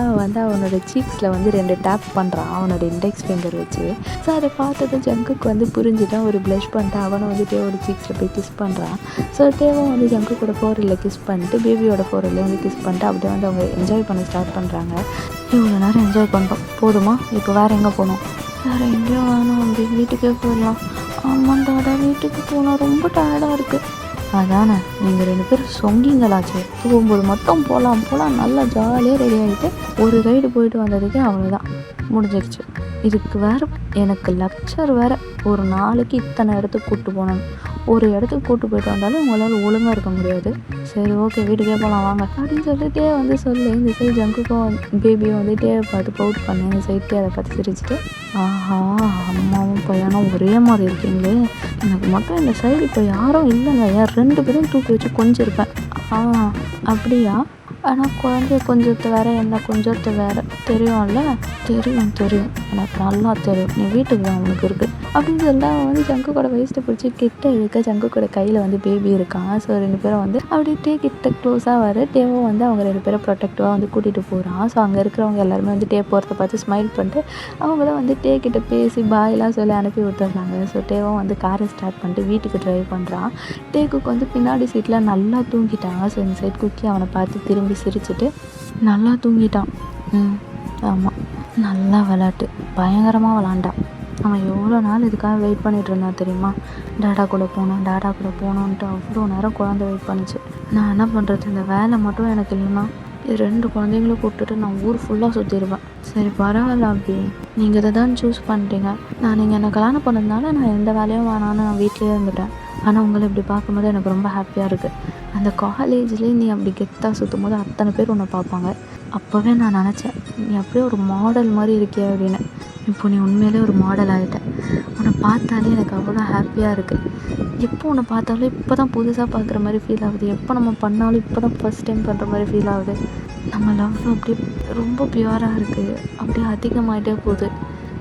[SPEAKER 1] அவனோட சீக்ஸில் 2 டேப் பண்ணுறான் அவனோட இண்டெக்ஸ் ஃபிங்கர் வச்சு. ஸோ அதை பார்த்தது ஜங்குக்கு புரிஞ்சுட்டான். ஒரு ப்ளஷ் பண்ணிட்டு அவனை டேவோட சீக்ஸில் போய் கிஸ் பண்ணுறான். ஸோ தேவும் ஜங்குக்கோட ஃபோரில் கிஸ் பண்ணிட்டு பேபியோட ஃபோரில் கிஸ் பண்ணிட்டு அப்படியே அவங்க என்ஜாய் பண்ண ஸ்டார்ட் பண்ணுறாங்க. இவ்வளோ நேரம் என்ஜாய் பண்ணிட்டோம், போதுமா? இப்போ வேறு எங்கே போகணும்? வேறு எங்கேயும் வேணும், வீட்டுக்கே போயிடலாம். ஆமாண்டாடா, வீட்டுக்கு போனால் ரொம்ப டயர்டாக இருக்குது. அதானே, நீங்கள் 2 பேரும் சொங்கிங்களாச்சு. போகும்போது மட்டும் போகலாம் நல்லா ஜாலியாக ரெடி ஆகிட்டு ஒரு ரைடு போயிட்டு வந்ததுக்கே அவ்வளோதான், முடிஞ்சிருச்சு. இதுக்கு வேறு எனக்கு லெக்சர் வேறு. ஒரு நாளைக்கு இத்தனை இடத்துக்கு கூப்பிட்டு போனேன். ஒரு இடத்துக்கு கூப்பிட்டு போயிட்டு வந்தாலும் உங்களால் ஒழுங்காக இருக்க முடியாது. சரி ஓகே, வீட்டுக்கே போகலாம் வாங்க அப்படின்னு சொல்லிட்டே சொல்லி இந்த சைடு ஜங்குக்கும் பேபியும் டேவை பார்த்து பவுட் பண்ணேன். இந்த சைட்லேயே அதை பார்த்து சிரிச்சுட்டு, ஆஹா அம்மாவும் பையனும் ஒரே மாதிரி இருக்கீங்களே, எனக்கு மட்டும் இந்த சைடு இப்போ யாரும் இல்லைங்க, யார் 2 பேரும் தூக்கி வச்சு கொஞ்சம் இருப்பேன். அப்படியா? ஆனால் குழந்தைய கொஞ்சத்தை வேற, என்ன கொஞ்சத்தை வேற, தெரியும்ல? தெரியும், எனக்கு நல்லா தெரியும். நீ வீட்டுக்கு தான் உனக்கு இருக்குது அப்படின்னு சொல்லிட்டு ஜங்குக்கோட வயசில் பிடிச்சி கிட்ட இழுக்க. ஜங்குக்கோட கையில் பேபி இருக்கான். ஸோ 2 பேரும் அப்படியே கிட்ட க்ளோஸாக வர. டேவும் அவங்க 2 பேரும் ப்ரொடெக்டிவாக கூட்டிகிட்டு போகிறான். ஸோ அங்கே இருக்கிறவங்க எல்லாருமே டே போகிறத பார்த்து ஸ்மைல் பண்ணிட்டு அவங்களும் டே கிட்ட பேசி பாயெலாம் சொல்லி அனுப்பி விட்டுறாங்க. ஸோ டேவும் காரை ஸ்டார்ட் பண்ணிட்டு வீட்டுக்கு ட்ரைவ் பண்ணுறான். டேக்கு பின்னாடி சீட்டில் நல்லா தூங்கிட்டான். ஸோ இந்த சைட் குக்கி அவனை பார்த்து திரும்பி சிரிச்சுட்டு நல்லா தூங்கிட்டான். ஆமாம், நல்லா விளாட்டு, பயங்கரமாக விளாண்டான். அவன் எவ்வளோ நாள் இதுக்காக வெயிட் பண்ணிகிட்டு இருந்தான் தெரியுமா? டாடா கூட போகணுன்ட்டு அவ்வளோ நேரம் குழந்தை வெயிட் பண்ணிச்சு. நான் என்ன பண்ணுறது, இந்த வேலை மட்டும் எனக்கு இல்லைன்னா 2 குழந்தைங்களும் கூப்பிட்டுட்டு நான் ஊர் ஃபுல்லாக சுற்றிடுவேன். சரி பரவாயில்ல அப்படி, நீங்கள் இதை தான் சூஸ் பண்ணிட்டீங்க. நீங்கள் என்னை கல்யாணம் பண்ணதுனால நான் எந்த வேலையும் வேணான்னு நான் வீட்லேயே இருந்துட்டேன். ஆனால் உங்களை இப்படி பார்க்கும்போது எனக்கு ரொம்ப ஹாப்பியாக இருக்குது. அந்த காலேஜ்லேயே நீ அப்படி கெத்தாக சுற்றும் போது அத்தனை பேர் உன்னை பார்ப்பாங்க. அப்போவே நான் நினச்சேன், நீ அப்படியே ஒரு மாடல் மாதிரி இருக்கிய அப்படின்னு. இப்போ நீ உண்மையிலே ஒரு மாடல் ஆகிட்ட. உன்னை பார்த்தாலே எனக்கு அவ்வளோ ஹாப்பியாக இருக்குது. எப்போ உன்னை பார்த்தாலும் இப்போ தான் புதுசாக பார்க்குற மாதிரி ஃபீல் ஆகுது. எப்போ நம்ம பண்ணாலும் இப்போ தான் ஃபஸ்ட் டைம் பண்ணுற மாதிரி ஃபீல் ஆகுது. நம்ம லவ் அப்படியே ரொம்ப பியூராக இருக்குது, அப்படியே அதிகமாகிட்டே போகுது.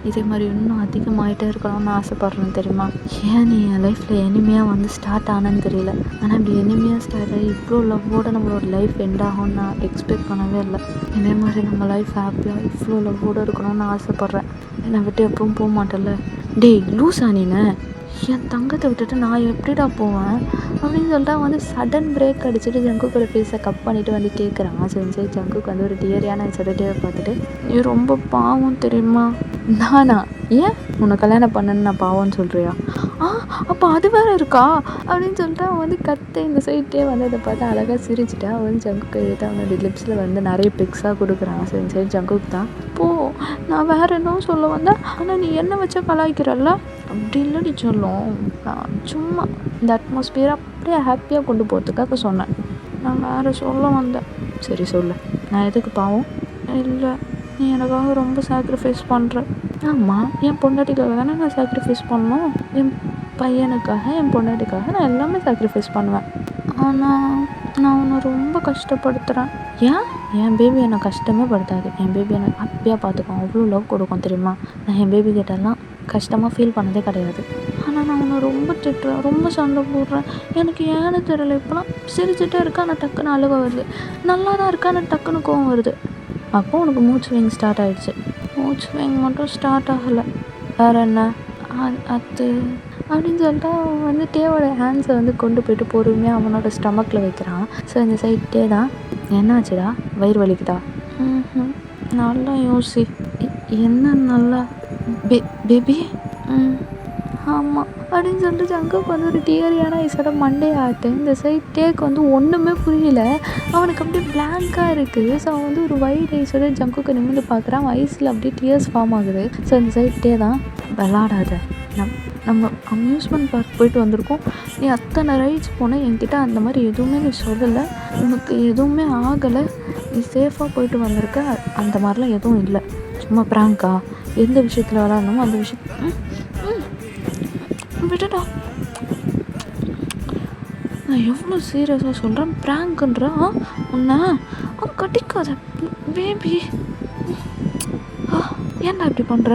[SPEAKER 1] இதே மாதிரி இன்னும் அதிகமாகிட்டே இருக்கணும்னு ஆசைப்பட்றேன் தெரியுமா? ஏன் நீ என் லைஃப்பில் எனிமையாக ஸ்டார்ட் ஆனேன்னு தெரியல. ஆனால் இப்படி எனிமையாக ஸ்டார்ட் ஆகி இவ்வளோ லவ்வோடு நம்மளோட லைஃப் எண்ட் ஆகும்னு நான் எக்ஸ்பெக்ட் பண்ணவே இல்லை. இதே மாதிரி நம்ம லைஃப் ஹாப்பியாக இவ்வளோ லவ்வோடு இருக்கணும்னு ஆசைப்பட்றேன். என்னை விட்டு எப்பவும் போக மாட்டேல்ல? டேய் லூஸா நீனு, என் தங்கத்தை விட்டுட்டு நான் எப்படிடா போவேன் அப்படின்னு சொல்லிட்டு சடன் பிரேக் அடிச்சுட்டு ஜங்குக்கோட ஃபேஸை கட் பண்ணிவிட்டு கேட்குறான். சரி ஜங்குக்கு ஒரு டியரியான சொல்லிட்டே பார்த்துட்டு, நீ ரொம்ப பாவம் தெரியுமா? நானா? ஏன் உன்னை கல்யாணம் பண்ணன்னு நான் பாவம்னு சொல்கிறியா? அப்போ அது வேறு இருக்கா அப்படின்னு சொல்லிட்டு கத்தை இந்த சைட்டே அதை பார்த்து அழகாக சிரிச்சுட்டா. ஜங்குக்கு எழுதி அவனோட லிப்ஸில் நிறைய பிக்ஸாக கொடுக்குறான். சரி ஜங்குக்கு தான் போ, நான் வேறு என்னவும் சொல்ல வந்தேன், ஆனால் நீ என்ன வச்சா கலாய்க்கிறல்ல அப்படி இல்லடி சொல்லும். நான் சும்மா இந்த அட்மாஸ்பியரை அப்படியே ஹாப்பியாக கொண்டு போகிறதுக்காக சொன்னேன். நான் வேறு சொல்ல வந்தேன். சரி சொல்லு, நான் எதுக்கு பாவம்? இல்லை, நீ எனக்காக ரொம்ப சாக்ரிஃபைஸ் பண்ணுற. ஆமாம், என் பொண்டாட்டிக்காக தானே நான் சாக்ரிஃபைஸ் பண்ணணும். என் பையனுக்காக, என் பொண்டாட்டிக்காக நான் எல்லாமே சாக்ரிஃபைஸ் பண்ணுவேன். ஆனால் நான் உன்னை ரொம்ப கஷ்டப்படுத்துகிறேன். என் பேபி என்னை கஷ்டமே படுத்தாது. என் பேபி என்னை ஹாப்பியாக பார்த்துக்கும், அவ்வளோ லவ் கொடுக்கும் தெரியுமா? நான் என் பேபி கிட்டலாம் கஷ்டமாக ஃபீல் பண்ணதே கிடையாது. ஆனால் நான் உன்னை ரொம்ப திட்டுறேன், ரொம்ப சண்டை போடுறேன். எனக்கு ஏன்னு தெரியல. இப்போலாம் சிரிச்சுட்டே இருக்கா, ஆனால் டக்குன்னு அழுக வருது. நல்லா தான் இருக்கா, ஆனால் டக்குன்னு கோவம் வருது. அப்போ உனக்கு மூட் ஸ்விங் ஸ்டார்ட் ஆகிடுச்சு. மூட் ஸ்விங் மட்டும் ஸ்டார்ட் ஆகலை, வேறு என்ன அது அப்படின்னு சொல்லிட்டு அவன் டேவோட ஹேண்ட்ஸை கொண்டு போயிட்டு பொறுமையாக அவனோட ஸ்டமக்கில் வைக்கிறான். ஸோ இந்த சைட்டே தான், என்னாச்சுடா வயிறு வலிக்குதா? நல்லா யோசி. என்ன நல்லா பேபி? ஆமாம் அப்படின்னு சொல்லிட்டு ஜங்குக்கு ஒரு டியரியான ஐஸோட மண்டே ஆட்டு. இந்த சைட் டேக்கு ஒன்றுமே புரியல. அவனுக்கு அப்படியே பிளாங்காக இருக்குது. ஸோ அவன் ஒரு வைட் ஐஸோட ஜங்குக்கு நிமிர்ந்து பார்க்குறான். அவன் ஐஸில் அப்படியே டியர்ஸ் ஃபார்ம் ஆகுது. ஸோ இந்த சைட் டே தான், விளாடாத, நம்ம அம்யூஸ்மெண்ட் பார்க்
[SPEAKER 2] போயிட்டு வந்திருக்கோம். நீ அத்தனை ரைட்ஸ் போன, என்கிட்ட அந்த மாதிரி எதுவுமே நீ சொல்லலை, உனக்கு எதுவுமே ஆகலை, நீ சேஃபாக போயிட்டு வந்திருக்க, அந்த மாதிரிலாம் எதுவும் இல்லை, சும்மா ப்ராங்கா, எந்த விஷயத்தில் விளாட்ணுமோ அந்த விஷயத்த விட்டுடா. நான் எவ்வளோ சீரியஸாக சொல்கிறேன், ப்ராங்க்ன்றா உன்னை கட்டிக்காத பேபி. ஏன்டா இப்படி பண்ணுற?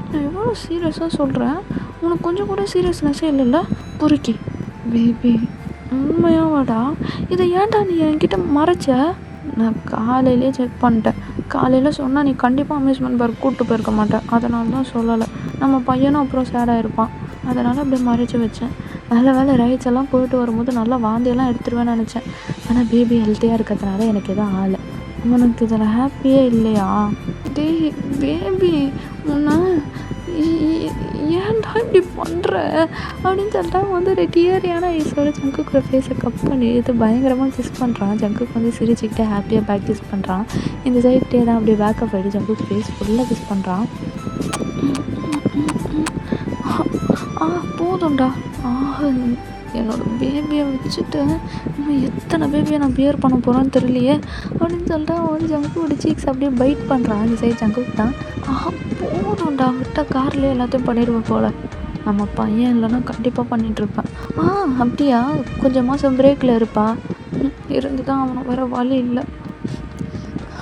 [SPEAKER 2] நான் எவ்வளோ சீரியஸாக சொல்கிறேன், உனக்கு கொஞ்சம் கூட சீரியஸ்னஸே இல்லைல்ல பொறுக்கி. பேபி உண்மையாவாடா, இதை ஏன்டா நீ என்கிட்ட மறைச்ச? நான் காலையிலே செக் பண்ணிட்டேன், காலையில் சொன்னால் நீ கண்டிப்பாக அம்யூஸ்மெண்ட் பார்க் கூப்பிட்டு போயிருக்க மாட்டேன், அதனால தான் சொல்லலை. நம்ம பையனும் அப்புறம் சேடாக இருப்பான், அதனால் அப்படியே மறைச்சி வச்சேன். நல்ல வேலை ரைட்ஸ் எல்லாம் போயிட்டு வரும்போது நல்லா வாந்தியெல்லாம் எடுத்துருவேன்னு நினச்சேன். ஆனால் பேபி ஹெல்த்தியாக இருக்கிறதுனால எனக்கு எதுவும் ஆகலை. உனக்கு இதில் ஹாப்பியே இல்லையா? டேய் பேபி, உன்னை ஏன்டா இப்படி பண்ணுற அப்படின்னு சொல்லிட்டு வந்து டியரியான ஐஸோட ஜங்குக்கோட ஃபேஸை கப் பண்ணி இது பயங்கரமாக கிஸ் பண்ணுறான். ஜங்குக்கு வந்து சிரிச்சுக்கிட்டே ஹாப்பியாக பேக் கிஸ் பண்ணுறான். இந்த சைட்டே தான் அப்படியே பேக்கப் ஆகிட்டு ஜங்குக்கு ஃபேஸ் ஃபுல்லாக கிஸ் பண்ணுறான். போதும்டா. என்னோடய பேபியை வச்சுட்டு இன்னும் எத்தனை பேபியை நான் பியர் பண்ண போகிறேன்னு தெரியலையே அப்படின்னு சொல்லிட்டு அவன் ஜங்குவோட சீக்ஸ் அப்படியே பைட் பண்ணுறான். இந்த சைடு ஜங்குக்கு தான். போதும்டா, விட்டால் கார்லேயே எல்லாத்தையும் பண்ணிடுவேன் போல். நம்ம பையன் இல்லைன்னா கண்டிப்பாக பண்ணிகிட்ருப்பேன். அப்படியா, கொஞ்சம் மாதம் பிரேக்கில் இருப்பா, இருந்து தான் அவனை வர வழி இல்லை.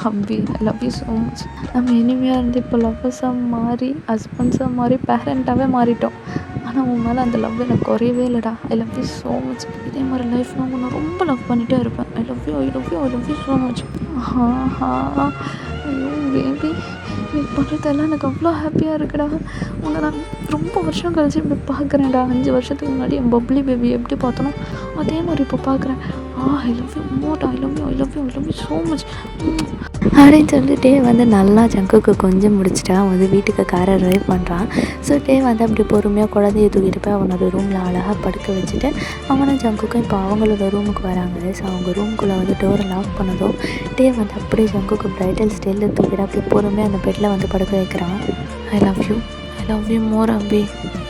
[SPEAKER 2] Hubby I love you so much. நம்ம இனிமையாக இருந்து இப்போ லவ்வர்ஸாக மாறி ஹஸ்பண்ட்ஸாக மாறி பேரண்ட்டாகவே மாறிட்டோம். ஆனால் உன் மேலே அந்த லவ் எனக்கு குறையவே இல்லைடா. ஐ லவ் யூ ஸோ மச். இதே மாதிரி லைஃப் நான் உன்னை ரொம்ப லவ் பண்ணிகிட்டே இருப்பேன். ஐ love you, I love you, I love you so much. ஐயோ பேபி, நீ பண்ணுறதெல்லாம் எனக்கு அவ்வளோ ஹாப்பியாக இருக்குடா. உன்னை நான் ரொம்ப வருஷம் கழிச்சு இப்படி பார்க்குறேன்டா. 5 வருஷத்துக்கு முன்னாடி என் பப்ளி பேபி எப்படி பார்த்தனோ அதே மாதிரி இப்போ பார்க்குறேன். I love you mode, I love you, I love you, I love you so much
[SPEAKER 1] அப்படின்னு சொல்லிட்டு வந்து நல்லா ஜங்குக்கு கொஞ்சம் முடிச்சுட்டா வந்து வீட்டுக்கு காரை ட்ரைவ் பண்ணுறான். ஸோ வந்து அப்படி பொறுமையாக குழந்தைய தூக்கிட்டு போய் அவனோட ரூமில் அழகாக படுக்க வச்சுட்டு அவனும் ஜங்குக்கும் இப்போ அவங்களோட ரூமுக்கு வராங்க. ஸோ அவங்க ரூமுக்குள்ளே வந்து டோரை லாக் பண்ணதும் வந்து அப்படியே ஜங்குக்கு பிரைடல் ஸ்டைலில் தூக்கிட்டு அப்படியே பொறுமையாக அந்த பெட்டில் வந்து படுக்க வைக்கிறான். ஐ லவ் யூ மோர் அபி.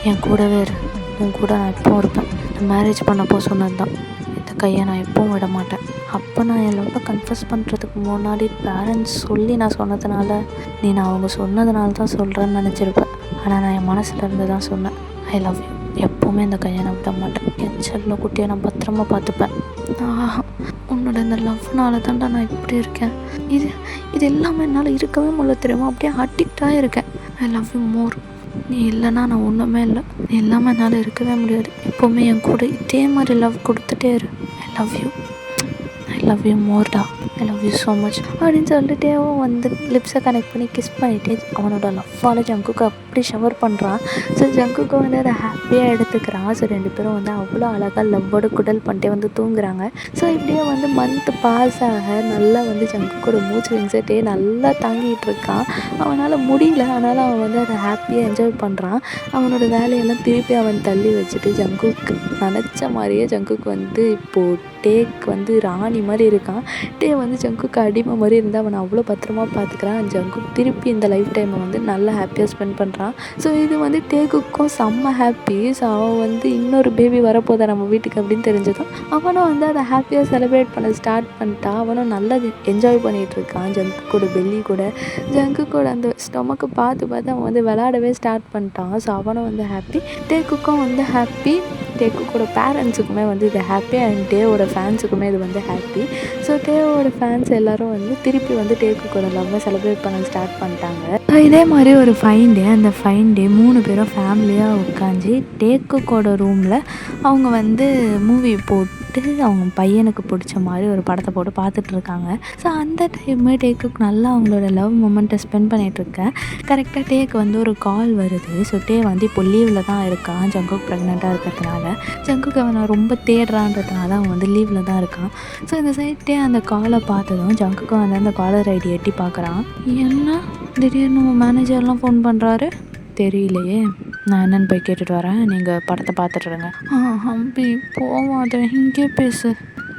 [SPEAKER 1] என் கூடவே இரு, உன் கூட நான் எப்பவும் இருப்பேன். நான் மேரேஜ் பண்ணப்போ சொன்னது தான், இந்த கையை நான் எப்பவும் விட மாட்டேன். அப்போ நான் என் லவ்வை கன்ஃபஸ் பண்ணுறதுக்கு முன்னாடி பேரண்ட்ஸ் சொல்லி நான் சொன்னதுனால, நான் அவங்க சொன்னதுனால தான் சொல்கிறேன்னு நினச்சிருப்பேன். ஆனால் நான் என் மனசில் இருந்து தான் சொன்னேன். ஐ லவ் யூ. எப்போவுமே இந்த கையை நான் விட மாட்டேன். என் செல்ல குட்டியை நான் பத்திரமா பார்த்துப்பேன். உன்னோட இந்த லவ்னால தான்டா நான் இப்படி இருக்கேன். இது எல்லாமே என்னால் இருக்கவே முடியல தெரியுமா, அப்படியே அடிக்டாக இருக்கேன். ஐ லவ் யூ மோர். நீ இல்லைன்னா நான் ஒன்றுமே இல்லை. நீ எல்லாமே என்னால் இருக்கவே முடியாது. எப்போவுமே என் கூட இதே மாதிரி லவ் கொடுத்துட்டே இரு. ஐ லவ் யூ மோர்டா. I love you so much அப்படின்னு சொல்லிட்டே அவன் வந்து லிப்ஸை கனெக்ட் பண்ணி கிஸ் பண்ணிவிட்டு அவனோட லவ்வால் ஜங்குக்கு அப்படி ஷவர் பண்ணுறான். ஸோ ஜங்குக்கு வந்து அதை ஹாப்பியாக எடுத்துக்கிறான். ஸோ 2 பேரும் வந்து அவ்வளோ அழகாக லவ்வோட குடல் பண்ணிட்டே வந்து தூங்குறாங்க. ஸோ இப்படியே வந்து மந்த் பாஸ் ஆக நல்லா வந்து ஜங்குக்கோட மூச்சு விங்ஸட்டே நல்லா தாங்கிட்டு இருக்கான். அவனால் முடியல, ஆனாலும் அவன் வந்து அதை ஹாப்பியாக என்ஜாய் பண்ணுறான். அவனோட வேலையெல்லாம் திருப்பி அவன் தள்ளி வச்சுட்டு ஜங்குக்கு நினச்ச மாதிரியே ஜங்குக்கு வந்து இப்போது டேக் வந்து ராணி மாதிரி இருக்கான். வந்து ஜங்குக்கு அடிமை மாதிரி இருந்தால் அவனை அவ்வளோ பத்திரமா பார்த்துக்கிறான். ஜங்குக்கு திருப்பி இந்த லைஃப் டைமை வந்து நல்லா ஹாப்பியாக ஸ்பெண்ட் பண்ணுறான். ஸோ இது வந்து டேக்குக்கும் செம்ம ஹாப்பி. ஸோ அவன் வந்து இன்னொரு பேபி வரப்போதா நம்ம வீட்டுக்கு அப்படின்னு தெரிஞ்சதும் அவனும் வந்து அதை ஹாப்பியாக செலிப்ரேட் பண்ண ஸ்டார்ட் பண்ணிட்டான். அவனும் நல்லா என்ஜாய் பண்ணிகிட்டு இருக்கான். ஜங்குக்கோட பெல்லி கூட ஜங்குக்கோட அந்த ஸ்டொமக்கு பார்த்து அவன் வந்து விளையாடவே ஸ்டார்ட் பண்ணிட்டான். ஸோ அவனும் வந்து ஹாப்பி, டேக்குக்கும் வந்து ஹாப்பி, டேக்குக்கோட பேரண்ட்ஸுக்குமே வந்து இது ஹாப்பி, அண்ட் டேவோட ஃபேன்ஸுக்குமே இது வந்து ஹாப்பி. ஸோ டேவோட ஃபேன்ஸ் எல்லோரும் வந்து திருப்பி வந்து டேக்குக்கோட லவ்வை செலிப்ரேட் பண்ண ஸ்டார்ட் பண்ணிட்டாங்க. இதே மாதிரி ஒரு ஃபைன் டே, அந்த ஃபைன் டே 3 பேரும் ஃபேமிலியாக உட்காந்து டேக்குக்கோட ரூமில் அவங்க வந்து மூவி போட்டு அவங்க பையனுக்கு பிடிச்ச மாதிரி ஒரு படத்தை போட்டு பார்த்துட்ருக்காங்க. ஸோ அந்த டைமு டேக்குக்கு நல்லா அவங்களோட லவ் மூமெண்ட்டை ஸ்பெண்ட் பண்ணிகிட்ருக்கேன். கரெக்டாக டேக்கு வந்து ஒரு கால் வருது. ஸோ டே வந்து இப்போ லீவில் தான் இருக்கான். ஜங்குக்கு ப்ரெக்னெண்ட்டாக இருக்கிறதுனால ஜங்குக்கு அவனை ரொம்ப தேடுறான்றதுனால அவன் வந்து லீவில் தான் இருக்கான். ஸோ இந்த சைட்டே அந்த காலை பார்த்ததும் ஜங்குக்கு வந்து அந்த காலர் ஐடி எட்டி பார்க்குறான். என்ன திடீர்னு மேனேஜர்லாம் ஃபோன் பண்ணுறாரு தெரியலையே, நான் என்னென்னு போய் கேட்டுட்டு வரேன், நீங்கள் படத்தை பார்த்துட்ருங்க. அப்படி போவாத, இங்கே பேசு.